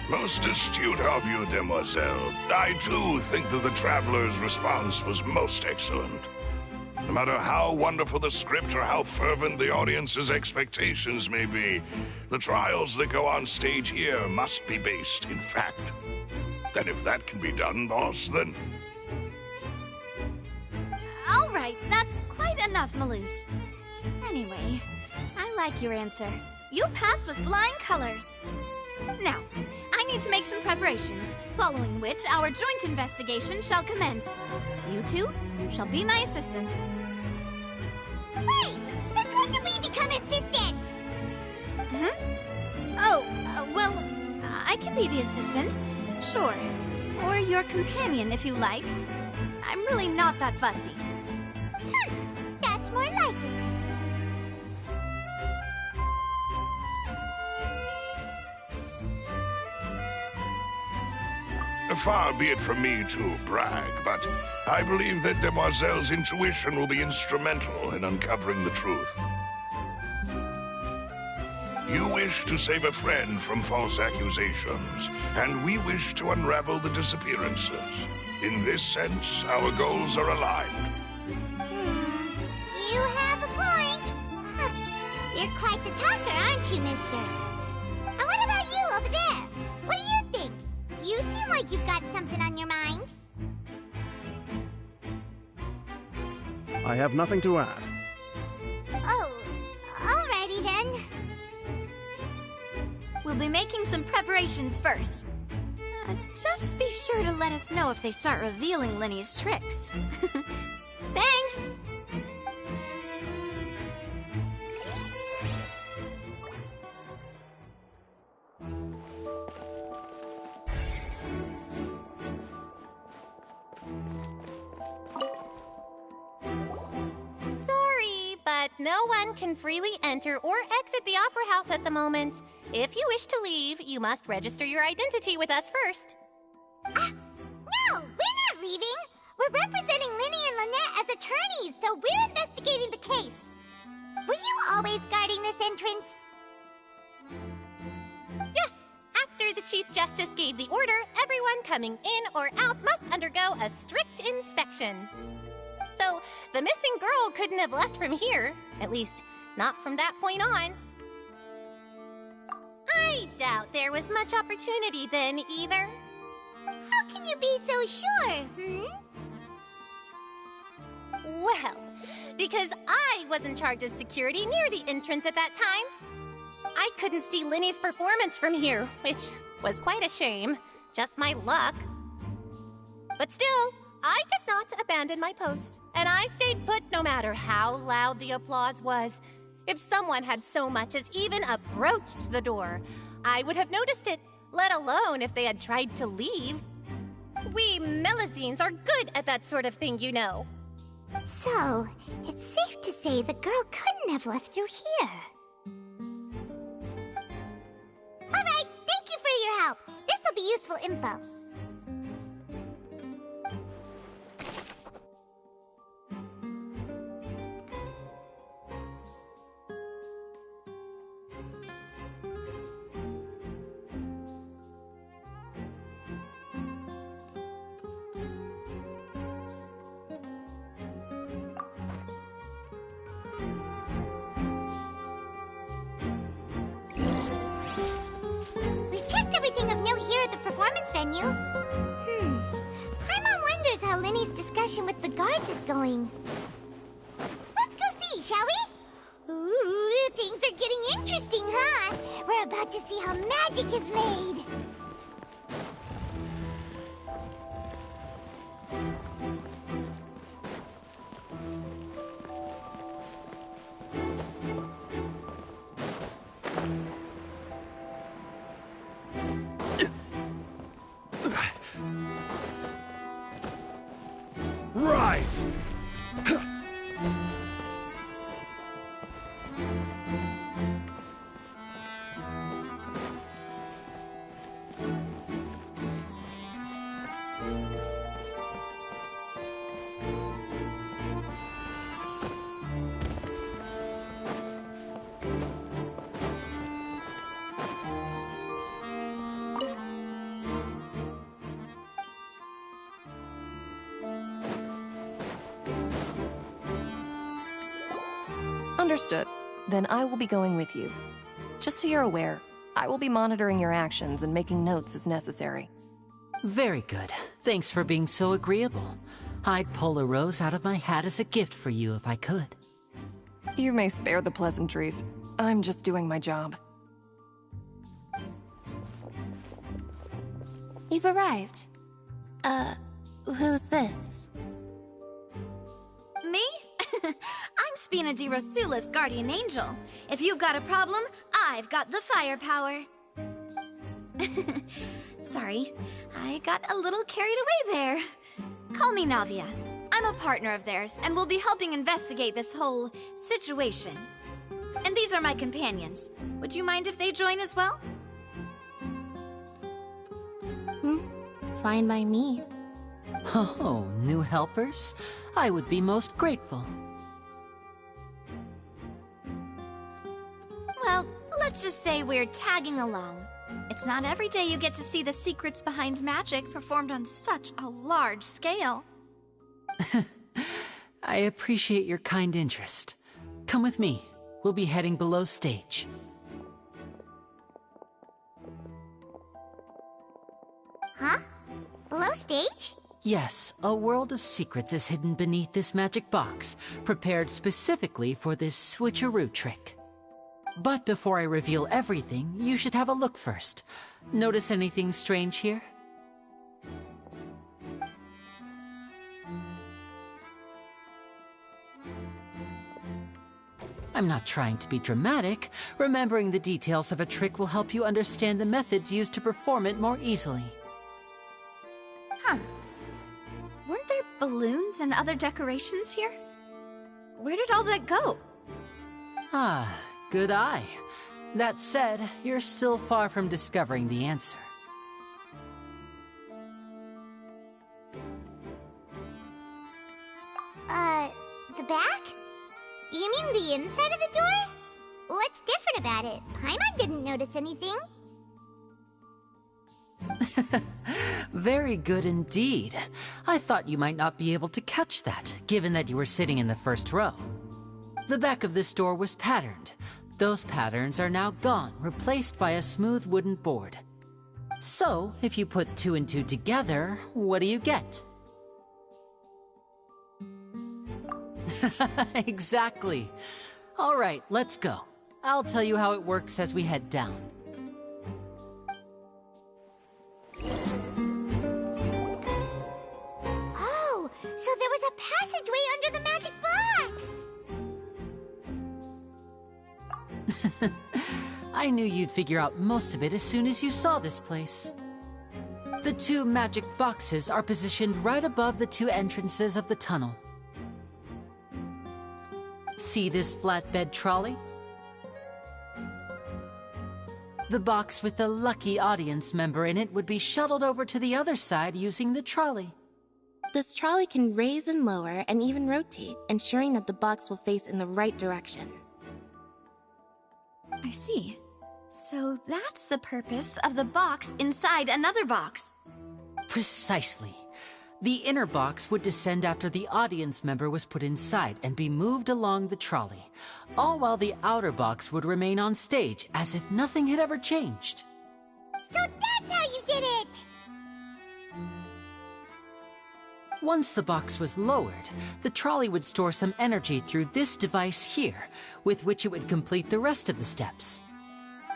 Most astute of you, Demoiselle. I, too, think that the Traveler's response was most excellent. No matter how wonderful the script or how fervent the audience's expectations may be, the trials that go on stage here must be based in fact. And if that can be done, boss, then... All right, that's quite enough, Melus. Anyway, I like your answer. You pass with flying colors. Now, I need to make some preparations, following which our joint investigation shall commence. You two shall be my assistants. Wait! Since when did we become assistants? Oh, well, I can be the assistant, sure. Or your companion, if you like. I'm really not that fussy. That's more like it. Far be it from me to brag, but I believe that Demoiselle's intuition will be instrumental in uncovering the truth. You wish to save a friend from false accusations, and we wish to unravel the disappearances. In this sense, our goals are aligned. You have a point. You're quite the talker, aren't you, mister? like you've got something on your mind. I have nothing to add. Oh, alrighty then. We'll be making some preparations first. Just be sure to let us know if they start revealing Linny's tricks. Thanks! Sorry, but no one can freely enter or exit the Opera House at the moment. If you wish to leave, you must register your identity with us first. No, we're not leaving. We're representing Linny and Lynette as attorneys, so we're investigating the case. Were you always guarding this entrance? Yes, after the Chief Justice gave the order, everyone coming in or out must undergo a strict inspection. So, the missing girl couldn't have left from here, at least, not from that point on. I doubt there was much opportunity then, either. How can you be so sure, Well, because I was in charge of security near the entrance at that time. I couldn't see Linny's performance from here, which was quite a shame. Just my luck. But still, I did not abandon my post, and I stayed put no matter how loud the applause was. If someone had so much as even approached the door, I would have noticed it, let alone if they had tried to leave. We Melusines are good at that sort of thing, you know. So, it's safe to say the girl couldn't have left through here. Alright, thank you for your help. This'll be useful info. Venue. Paimon wonders how Linny's discussion with the guards is going. Let's go see, shall we? Ooh, things are getting interesting, huh? We're about to see how magic is made. Rise! Understood. Then I will be going with you. Just so you're aware, I will be monitoring your actions and making notes as necessary. Very good. Thanks for being so agreeable. I'd pull a rose out of my hat as a gift for you if I could. You may spare the pleasantries. I'm just doing my job. You've arrived. Who's this? Me? I'm Spina di Rosula's guardian angel. If you've got a problem, I've got the firepower. Sorry, I got a little carried away there. Call me Navia. I'm a partner of theirs, and will be helping investigate this whole situation. And these are my companions. Would you mind if they join as well? Fine by me. Oh, new helpers? I would be most grateful. Well, let's just say we're tagging along. It's not every day you get to see the secrets behind magic performed on such a large scale. I appreciate your kind interest. Come with me. We'll be heading below stage. Huh? Below stage? Yes, a world of secrets is hidden beneath this magic box, prepared specifically for this switcheroo trick. But before I reveal everything, you should have a look first. Notice anything strange here? I'm not trying to be dramatic. Remembering the details of a trick will help you understand the methods used to perform it more easily. Huh. Weren't there balloons and other decorations here? Where did all that go? Ah, good eye. That said, you're still far from discovering the answer. The back? You mean the inside of the door? What's different about it? Paimon didn't notice anything. Very good indeed. I thought you might not be able to catch that, given that you were sitting in the first row. The back of this door was patterned. Those patterns are now gone, replaced by a smooth wooden board. So, if you put 2 and 2 together, what do you get? Exactly. All right, let's go. I'll tell you how it works as we head down. Oh, so there was a passageway under the magic box! I knew you'd figure out most of it as soon as you saw this place. The 2 magic boxes are positioned right above the 2 entrances of the tunnel. See this flatbed trolley? The box with the lucky audience member in it would be shuttled over to the other side using the trolley. This trolley can raise and lower and even rotate, ensuring that the box will face in the right direction. I see. So that's the purpose of the box inside another box. Precisely. The inner box would descend after the audience member was put inside and be moved along the trolley, all while the outer box would remain on stage as if nothing had ever changed. So that's how you did it! Once the box was lowered, the trolley would store some energy through this device here, with which it would complete the rest of the steps.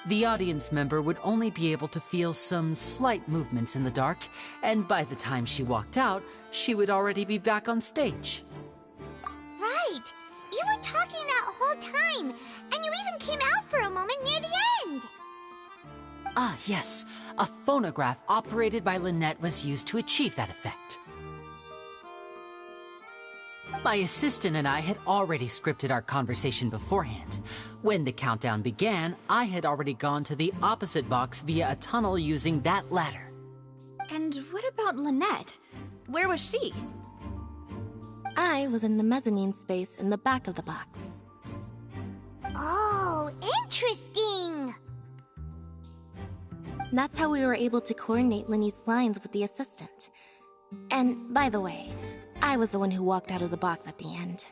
The audience member would only be able to feel some slight movements in the dark, and by the time she walked out, she would already be back on stage. Right! You were talking that whole time, and you even came out for a moment near the end! Ah, yes. A phonograph operated by Lynette was used to achieve that effect. My assistant and I had already scripted our conversation beforehand. When the countdown began, I had already gone to the opposite box via a tunnel using that ladder. And what about Lynette? Where was she? I was in the mezzanine space in the back of the box. Oh, interesting! That's how we were able to coordinate Linny's lines with the assistant. And, by the way, I was the one who walked out of the box at the end.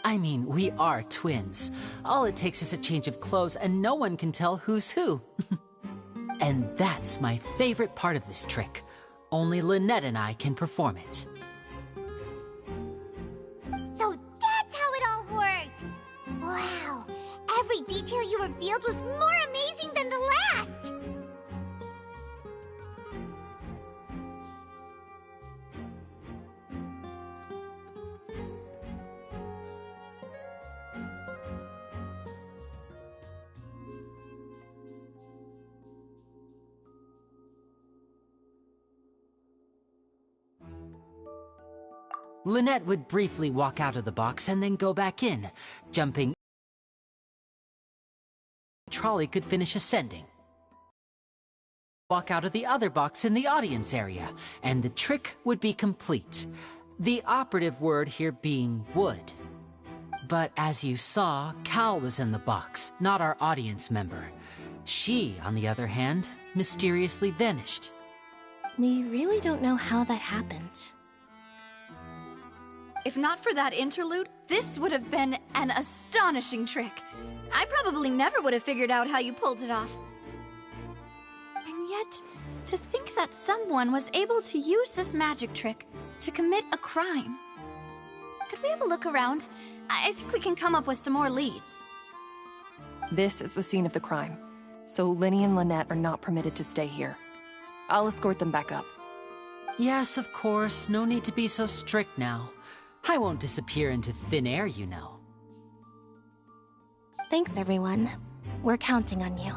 I mean, we are twins. All it takes is a change of clothes and no one can tell who's who. And that's my favorite part of this trick. Only Lynette and I can perform it. So that's how it all worked! Wow! Every detail you revealed was more amazing than the last! Lynette would briefly walk out of the box and then go back in, jumping. The trolley could finish ascending. Walk out of the other box in the audience area, and the trick would be complete. The operative word here being would. But as you saw, Cal was in the box, not our audience member. She, on the other hand, mysteriously vanished. We really don't know how that happened. If not for that interlude, this would have been an astonishing trick. I probably never would have figured out how you pulled it off. And yet, To think that someone was able to use this magic trick to commit a crime. Could we have a look around? I think we can come up with some more leads. This is the scene of the crime, so Lyney and Lynette are not permitted to stay here. I'll escort them back up. Yes, of course. No need to be so strict now. I won't disappear into thin air, you know. Thanks, everyone. We're counting on you.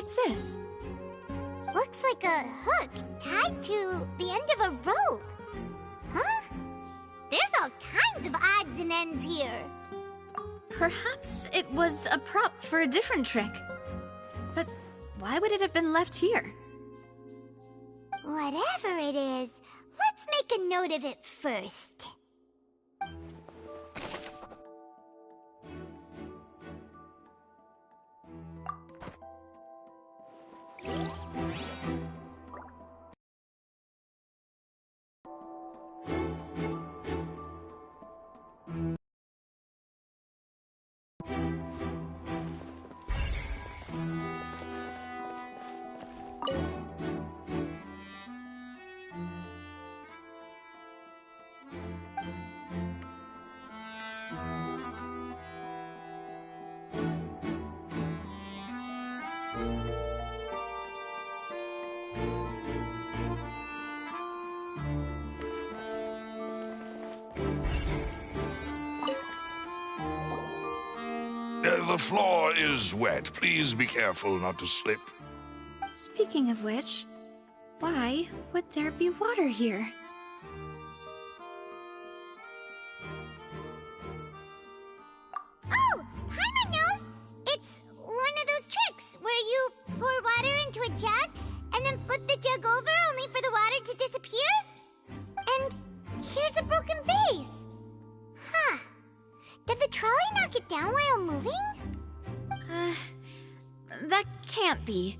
What's this? Looks like a hook tied to the end of a rope. Huh? There's all kinds of odds and ends here. Perhaps it was a prop for a different trick. But why would it have been left here? Whatever it is, let's make a note of it first. The floor is wet. Please be careful not to slip. Speaking of which, why would there be water here? Oh, Paimon knows! It's one of those tricks where you pour water into a jug and then flip the jug over only for the water to disappear? And here's a broken vase. Huh. Did the trolley not That can't be.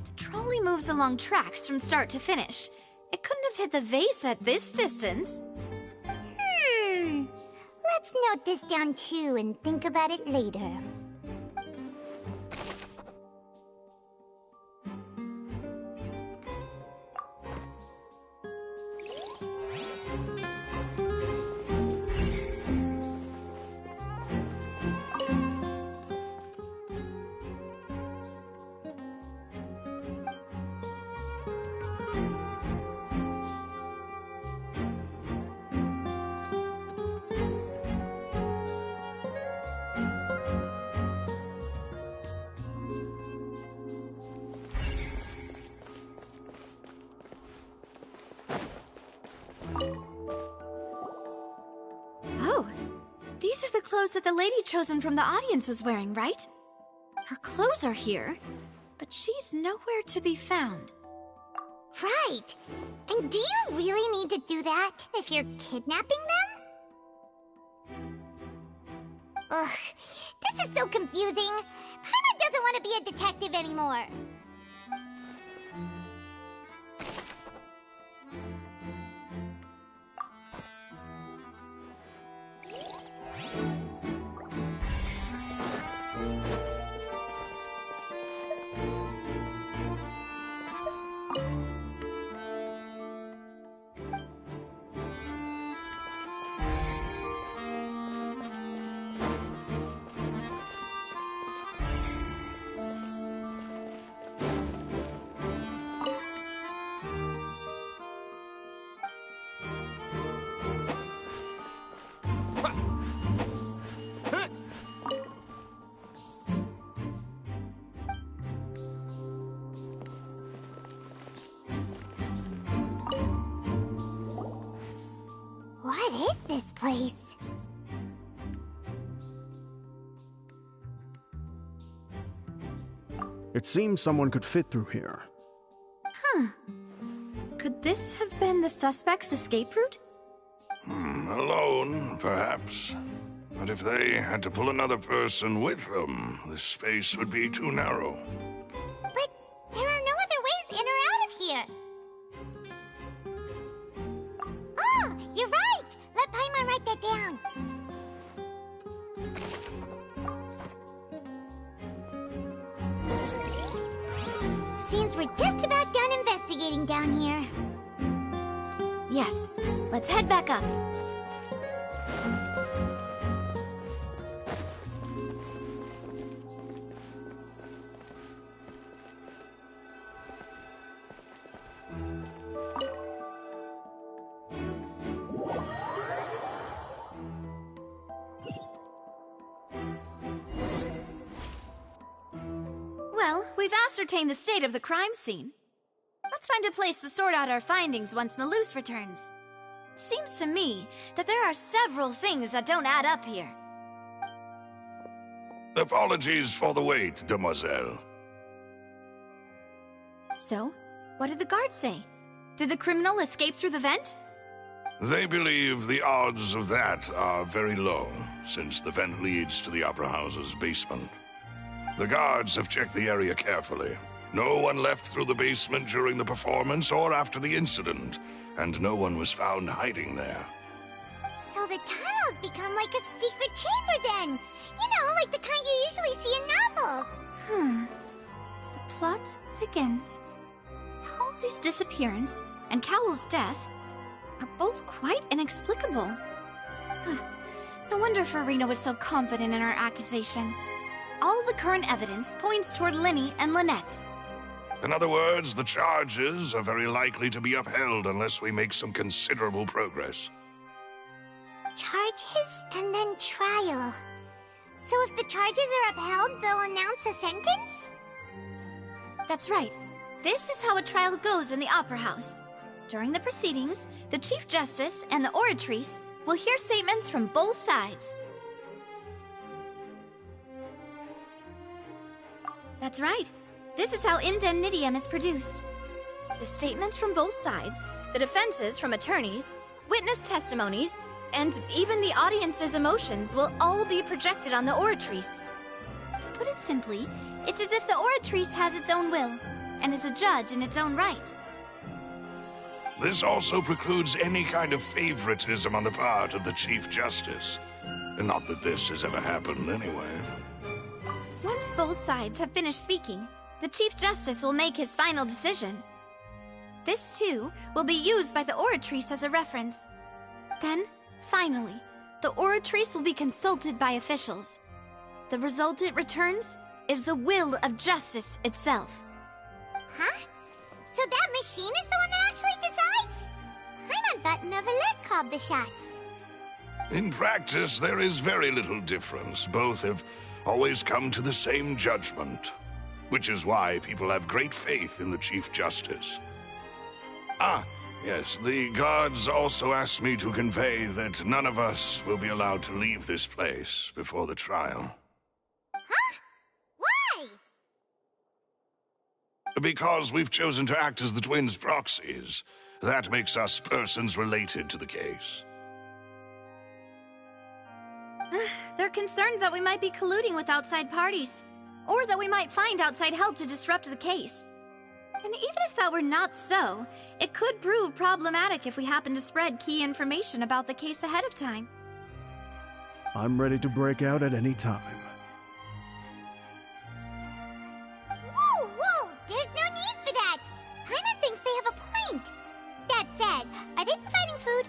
The trolley moves along tracks from start to finish. It couldn't have hit the vase at this distance. Let's note this down too and think about it later. Oh, these are the clothes that the lady chosen from the audience was wearing, right? Her clothes are here, but she's nowhere to be found. Right. And do you really need to do that if you're kidnapping them? Ugh, this is so confusing. Paimon doesn't want to be a detective anymore. What is this place? It seems someone could fit through here. Huh. Could this have been the suspect's escape route? Alone, perhaps. But if they had to pull another person with them, the space would be too narrow. But there are no other ways in or out of here. Oh, you're right! Let Paimon write that down. Seems we're just about done investigating down here. Yes, let's head back up. Well, we've ascertained the state of the crime scene. Let's find a place to sort out our findings once Malus returns. Seems to me that there are several things that don't add up here. Apologies for the wait, demoiselle. So, what did the guards say? Did the criminal escape through the vent? They believe the odds of that are very low, since the vent leads to the Opera House's basement. The guards have checked the area carefully. No one left through the basement during the performance or after the incident, and no one was found hiding there. So the tunnels become like a secret chamber then! You know, like the kind you usually see in novels! The plot thickens. Halsey's disappearance and Cowell's death are both quite inexplicable. No wonder Furina was so confident in her accusation. All the current evidence points toward Lyney and Lynette. In other words, the charges are very likely to be upheld unless we make some considerable progress. Charges and then trial. So if the charges are upheld, they'll announce a sentence? That's right. This is how a trial goes in the Opera House. During the proceedings, the Chief Justice and the Oratrice will hear statements from both sides. That's right. This is how indemnitium is produced. The statements from both sides, the defenses from attorneys, witness testimonies, and even the audience's emotions will all be projected on the Oratrice. To put it simply, it's as if the Oratrice has its own will, and is a judge in its own right. This also precludes any kind of favoritism on the part of the Chief Justice. And not that this has ever happened anyway. Once both sides have finished speaking, the Chief Justice will make his final decision. This, too, will be used by the Oratrice as a reference. Then, finally, the Oratrice will be consulted by officials. The result it returns is the will of justice itself. Huh? So that machine is the one that actually decides? Paimon thought Neuvillette called the shots. In practice, there is very little difference. Both have always come to the same judgment, which is why people have great faith in the Chief Justice. Ah, yes, the guards also asked me to convey that none of us will be allowed to leave this place before the trial. Huh? Why? Because we've chosen to act as the twins' proxies. That makes us persons related to the case. They're concerned that we might be colluding with outside parties, or that we might find outside help to disrupt the case. And even if that were not so, it could prove problematic if we happen to spread key information about the case ahead of time. I'm ready to break out at any time. Whoa, whoa! There's no need for that! Paimon thinks they have a point! That said, are they providing food?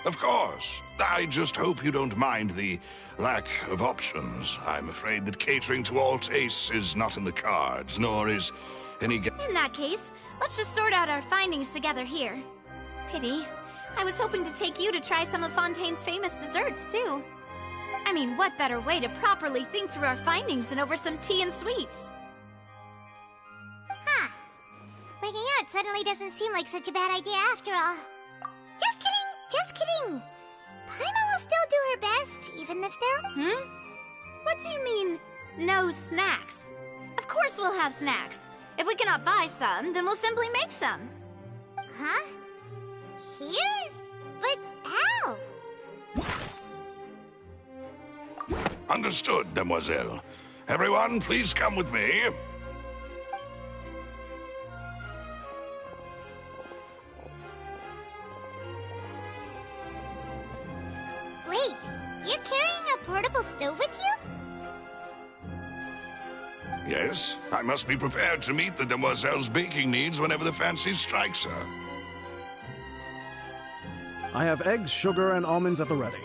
Of course. I just hope you don't mind the lack of options. I'm afraid that catering to all tastes is not in the cards, nor is any... In that case, let's just sort out our findings together here. Pity. I was hoping to take you to try some of Fontaine's famous desserts, too. I mean, what better way to properly think through our findings than over some tea and sweets? Huh. Breaking out suddenly doesn't seem like such a bad idea after all. Just kidding! Just kidding! Paimon will still do her best, even if there... What do you mean, no snacks? Of course we'll have snacks. If we cannot buy some, then we'll simply make some. Huh? Here? But how? Understood, Demoiselle. Everyone, please come with me. Wait, you're carrying a portable stove with you? Yes, I must be prepared to meet the Demoiselle's baking needs whenever the fancy strikes her. I have eggs, sugar, and almonds at the ready.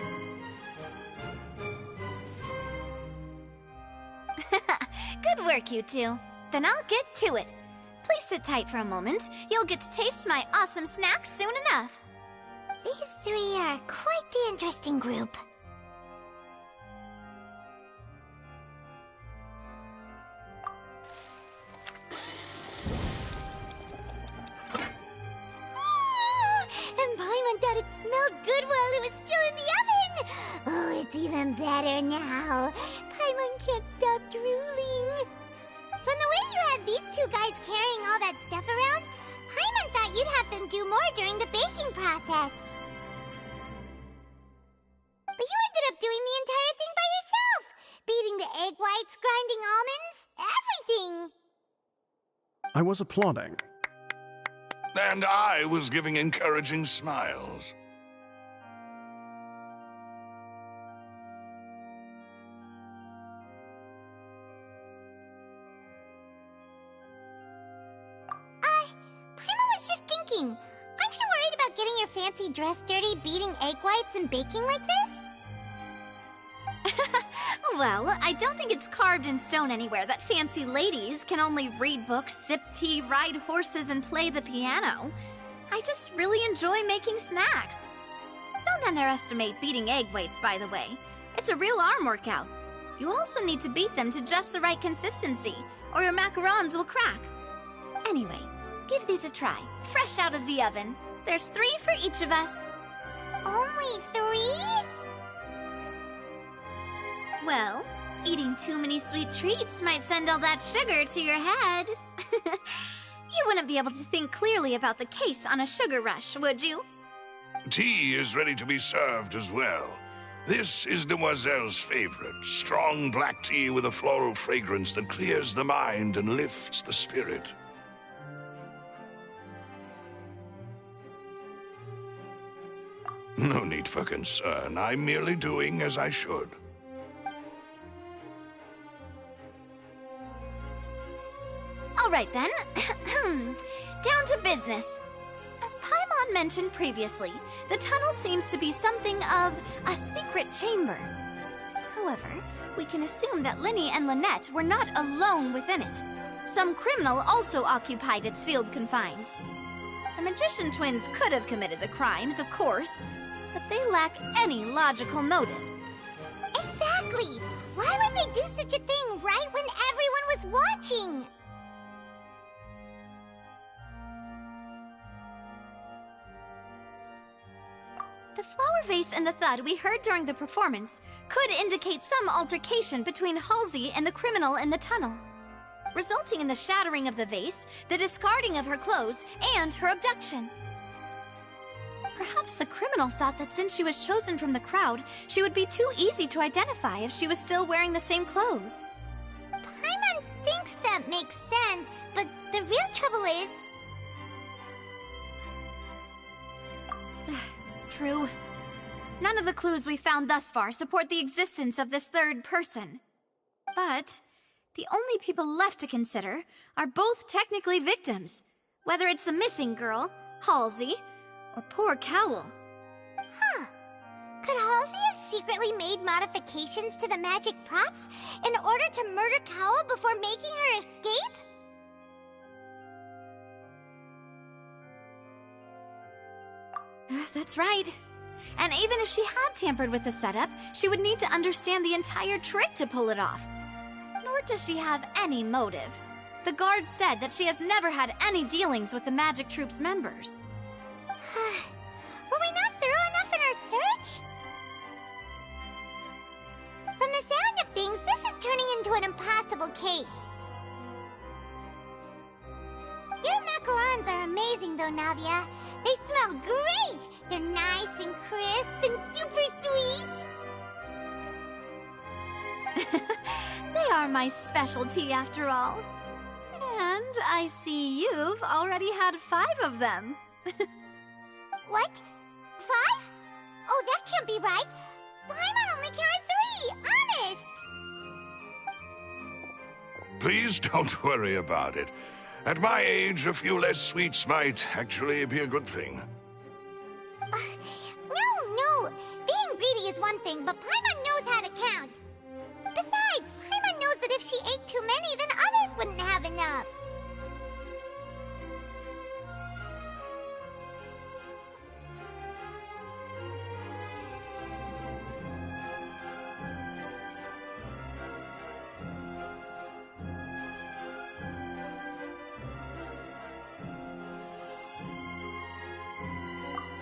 Good work, you two. Then I'll get to it. Please sit tight for a moment. You'll get to taste my awesome snacks soon enough. These three are quite the interesting group. And Paimon thought it smelled good while it was still in the oven! Oh, it's even better now. Paimon can't stop drooling. From the way you have these two guys carrying all that stuff around, Paimon thought you'd have them do more during the baking process. But you ended up doing the entire thing by yourself! Beating the egg whites, grinding almonds, everything! I was applauding. And I was giving encouraging smiles. Paimon was just thinking, aren't you worried about getting your fancy dress dirty beating egg whites and baking like this? Well, I don't think it's carved in stone anywhere that fancy ladies can only read books, sip tea, ride horses, and play the piano. I just really enjoy making snacks. Don't underestimate beating egg whites, by the way. It's a real arm workout. You also need to beat them to just the right consistency, or your macarons will crack. Anyway, give these a try, fresh out of the oven. There's 3 for each of us. Only 3? Well, eating too many sweet treats might send all that sugar to your head. You wouldn't be able to think clearly about the case on a sugar rush, would you? Tea is ready to be served as well. This is Demoiselle's favorite, strong black tea with a floral fragrance that clears the mind and lifts the spirit. No need for concern. I'm merely doing as I should. All right then. Down to business. As Paimon mentioned previously, the tunnel seems to be something of a secret chamber. However, we can assume that Lyney and Lynette were not alone within it. Some criminal also occupied its sealed confines. The magician twins could have committed the crimes, of course, but they lack any logical motive. Exactly! Why would they do such a thing right when everyone was watching? The flower vase and the thud we heard during the performance could indicate some altercation between Halsey and the criminal in the tunnel, resulting in the shattering of the vase, the discarding of her clothes, and her abduction. Perhaps the criminal thought that since she was chosen from the crowd, she would be too easy to identify if she was still wearing the same clothes. Paimon thinks that makes sense, but the real trouble is... True. None of the clues we found thus far support the existence of this third person. But the only people left to consider are both technically victims, whether it's the missing girl, Halsey, or poor Cowell. Huh. Could Halsey have secretly made modifications to the magic props in order to murder Cowell before making her escape? That's right. And even if she had tampered with the setup, she would need to understand the entire trick to pull it off. Nor does she have any motive. The guards said that she has never had any dealings with the Magic Troop's members. Were we not thorough enough in our search? From the sound of things, this is turning into an impossible case. Your macarons are amazing though, Navia. They smell great! They're nice and crisp and super sweet! They are my specialty after all. And I see you've already had 5 of them. What? 5? Oh, that can't be right! Paimon only counted 3! Honest! Please don't worry about it. At my age, a few less sweets might actually be a good thing. No! Being greedy is one thing, but Paimon knows how to count. Besides, Paimon knows that if she ate too many, then others wouldn't have enough.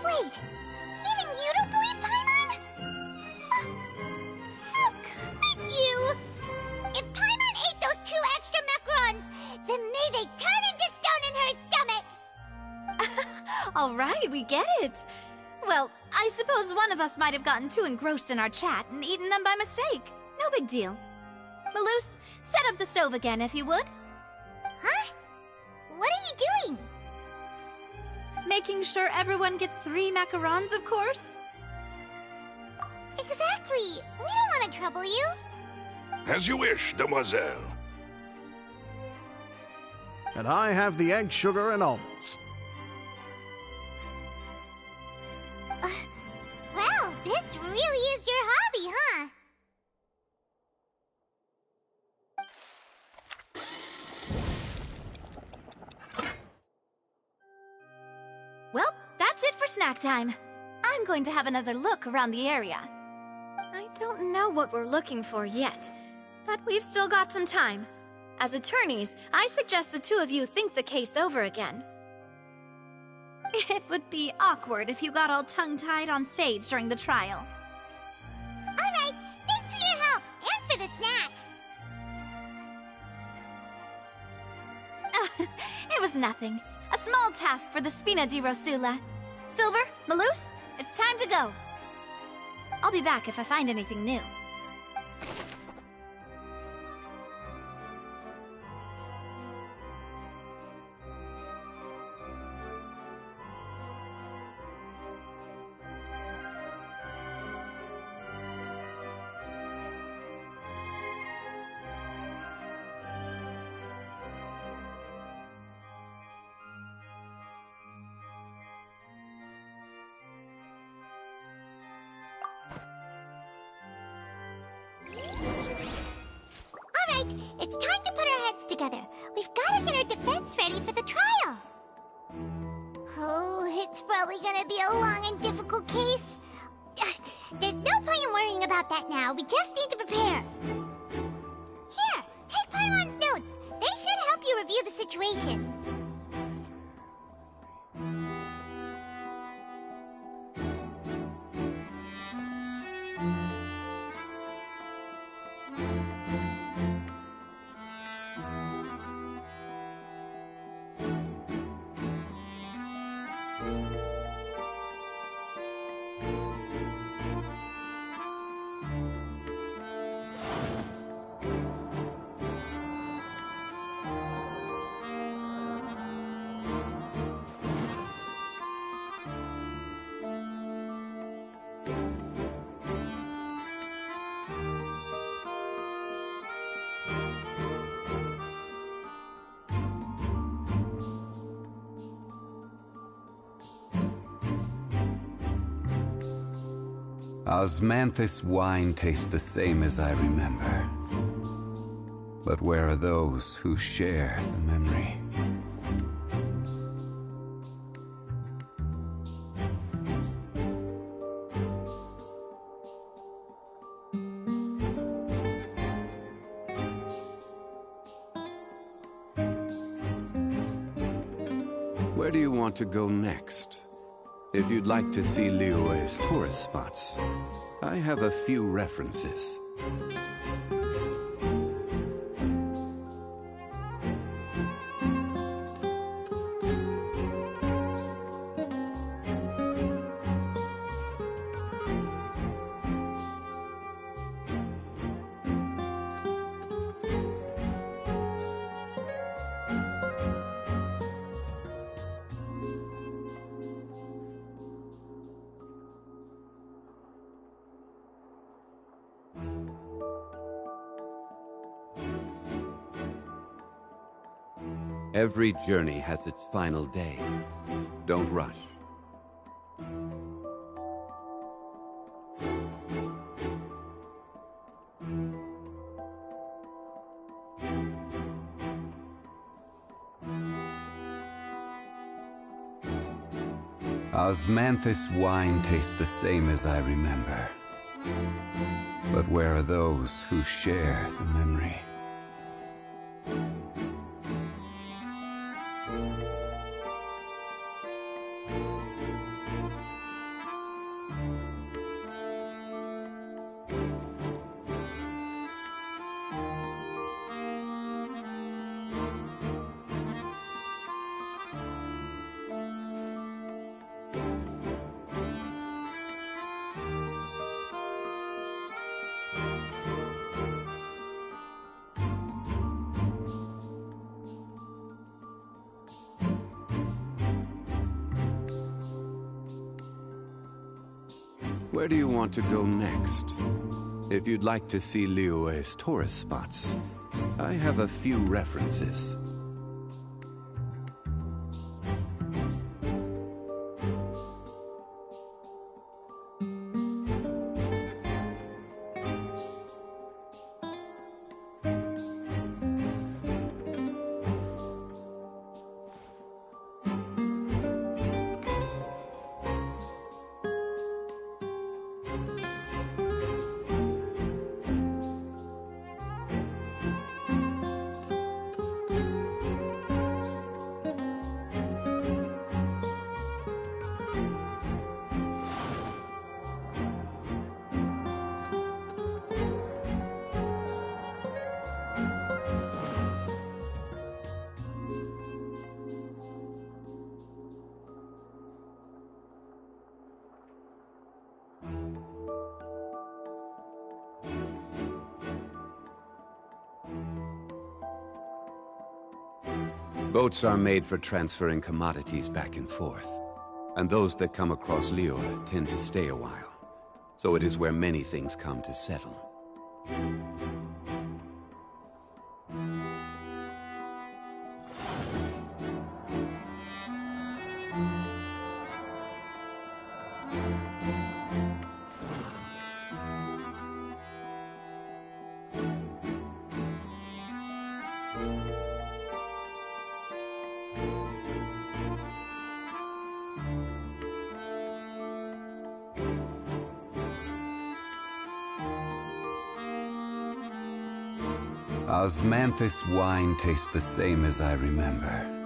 Wait! Even you don't believe Paimon? How could you? If Paimon ate those 2 extra macarons, then may they turn into stone in her stomach! All right, we get it. Well, I suppose one of us might have gotten too engrossed in our chat and eaten them by mistake. No big deal. Maloose, set up the stove again if you would. Huh? What are you doing? Making sure everyone gets 3 macarons, of course. Exactly. We don't want to trouble you. As you wish, Demoiselle. And I have the egg, sugar, and almonds. Well, this really is your hobby, huh? Well, that's it for snack time. I'm going to have another look around the area. I don't know what we're looking for yet, but we've still got some time. As attorneys, I suggest the 2 of you think the case over again. It would be awkward if you got all tongue-tied on stage during the trial. All right, thanks for your help, and for the snacks. It was nothing. A small task for the Spina di Rosula. Silver, Maloose, it's time to go. I'll be back if I find anything new. It's time to put our heads together. We've got to get our defense ready for the trial. Oh, it's probably gonna be a long and difficult case. There's no point in worrying about that now. We just need to prepare. Here, take Paimon's notes. They should help you review the situation. Osmanthus wine tastes the same as I remember. But where are those who share the memory? Where do you want to go next? If you'd like to see Liyue's tourist spots, I have a few references. Every journey has its final day. Don't rush. Osmanthus wine tastes the same as I remember. But where are those who share the memory? Where do you want to go next? If you'd like to see Liyue's tourist spots, I have a few references. Boats are made for transferring commodities back and forth. And those that come across Liyue tend to stay a while. So it is where many things come to settle. Osmanthus wine tastes the same as I remember.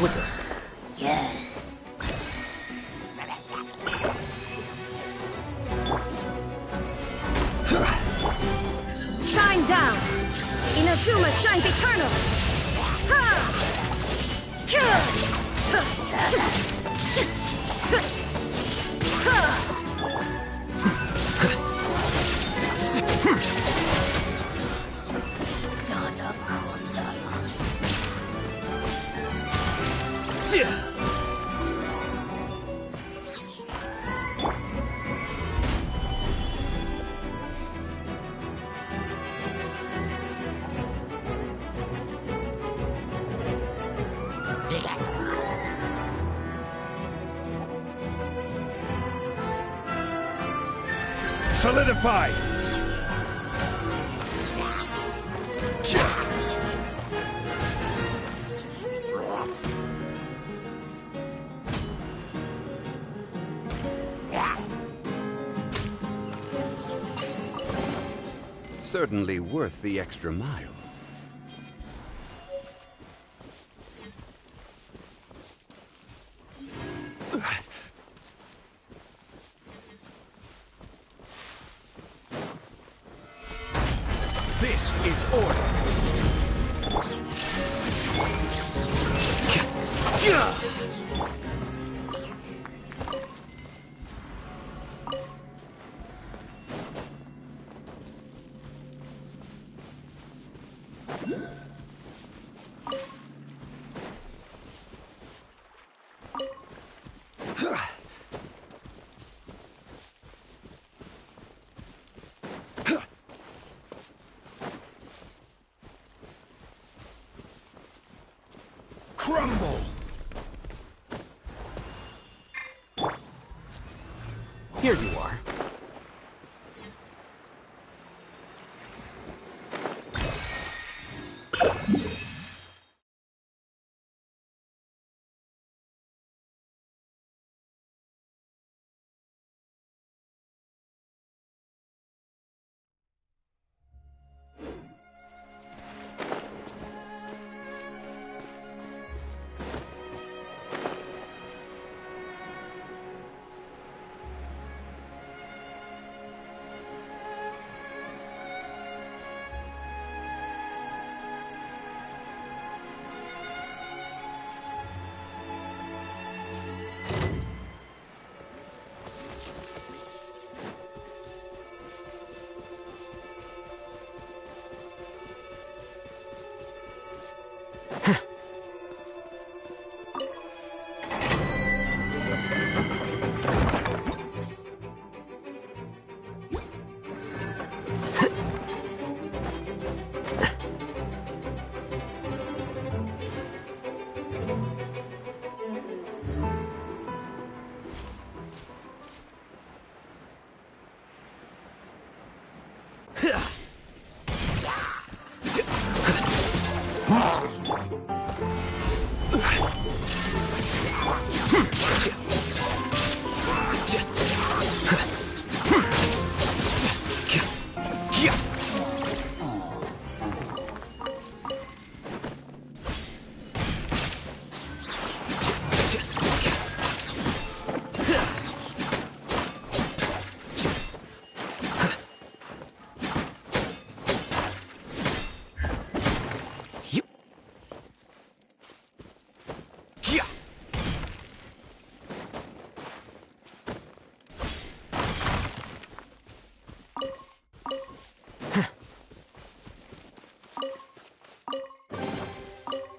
What the? Yeah. Shine down! Inazuma shines eternal! Solidify! Certainly worth the extra mile. This is order! Crumble! Here you are.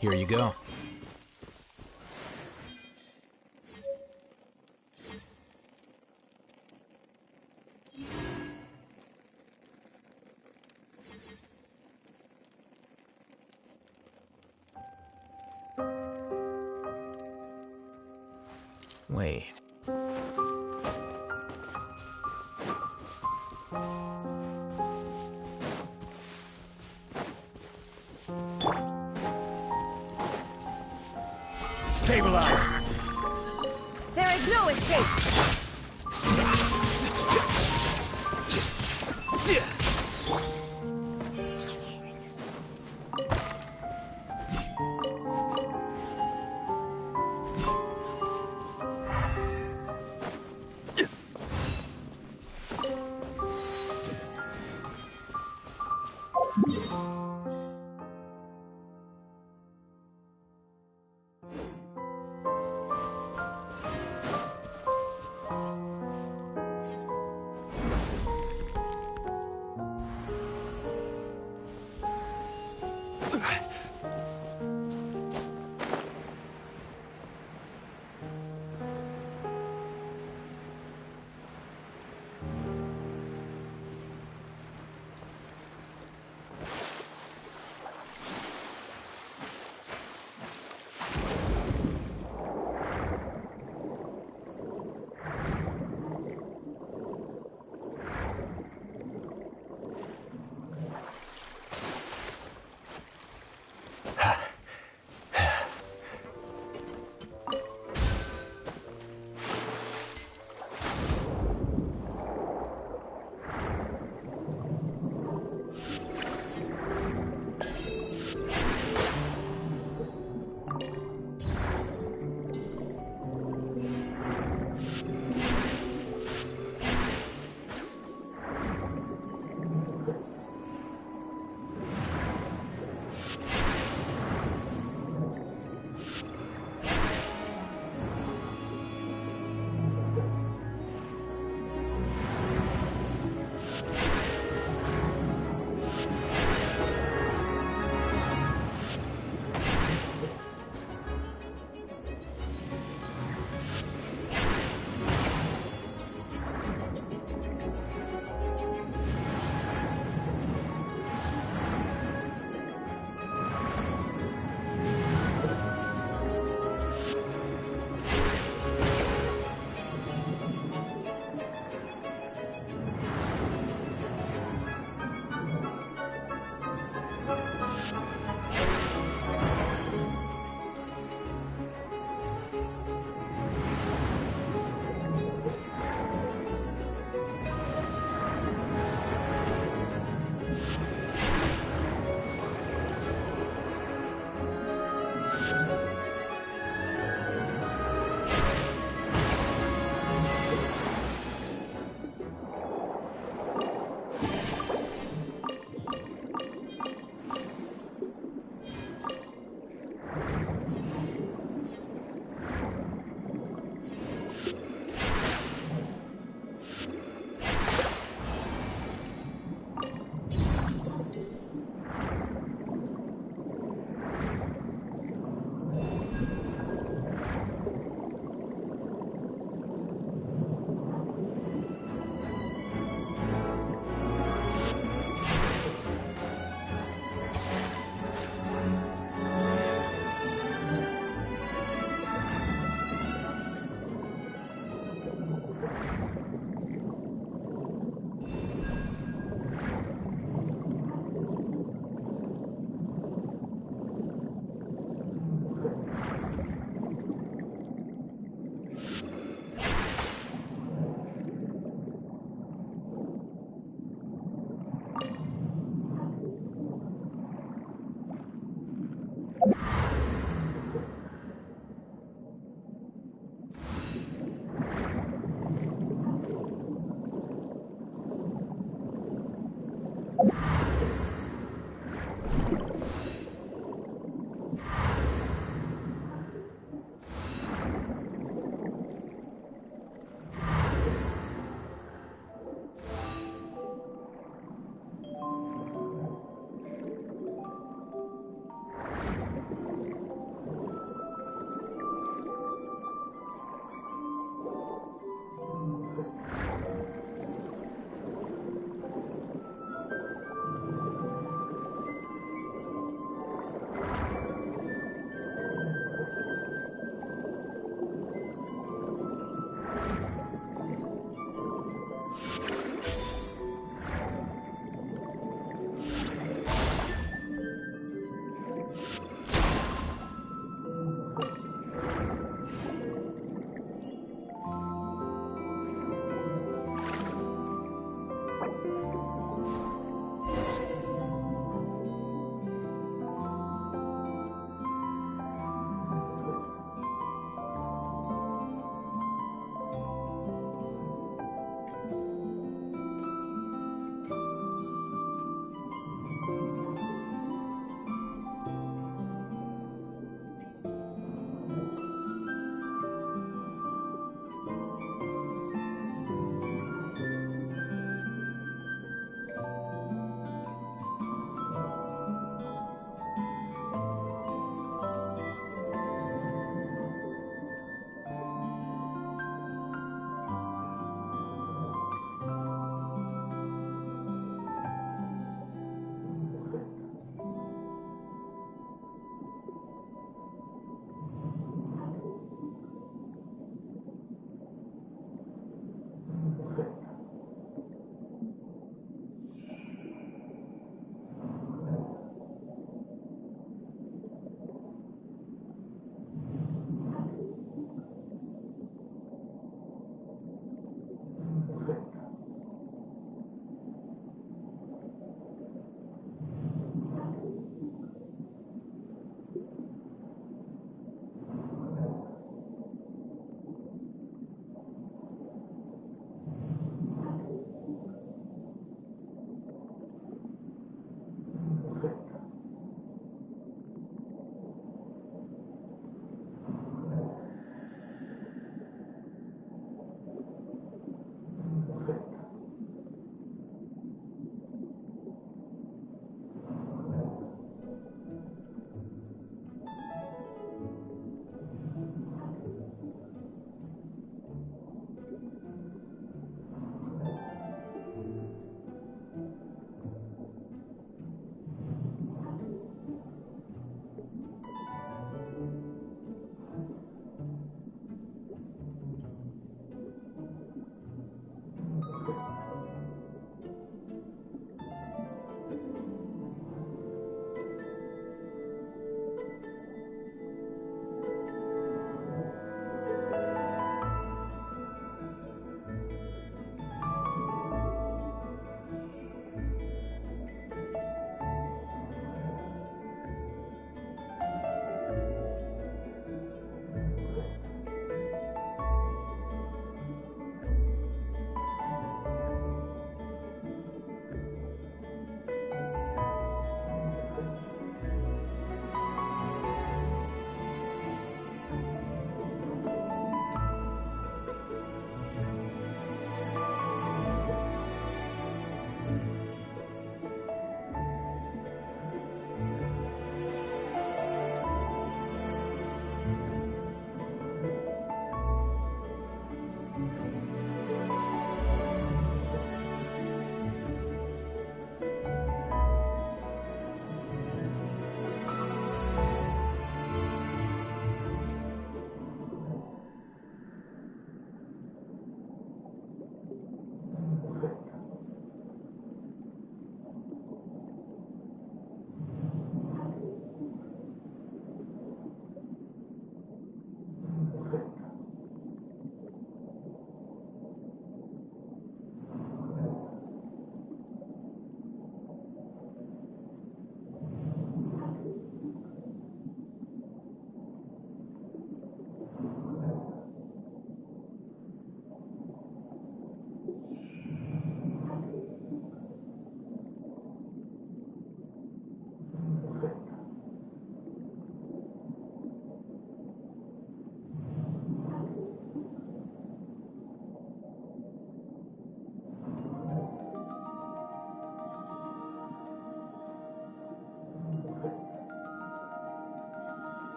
Here you go. Wait. Stabilize! There is no escape!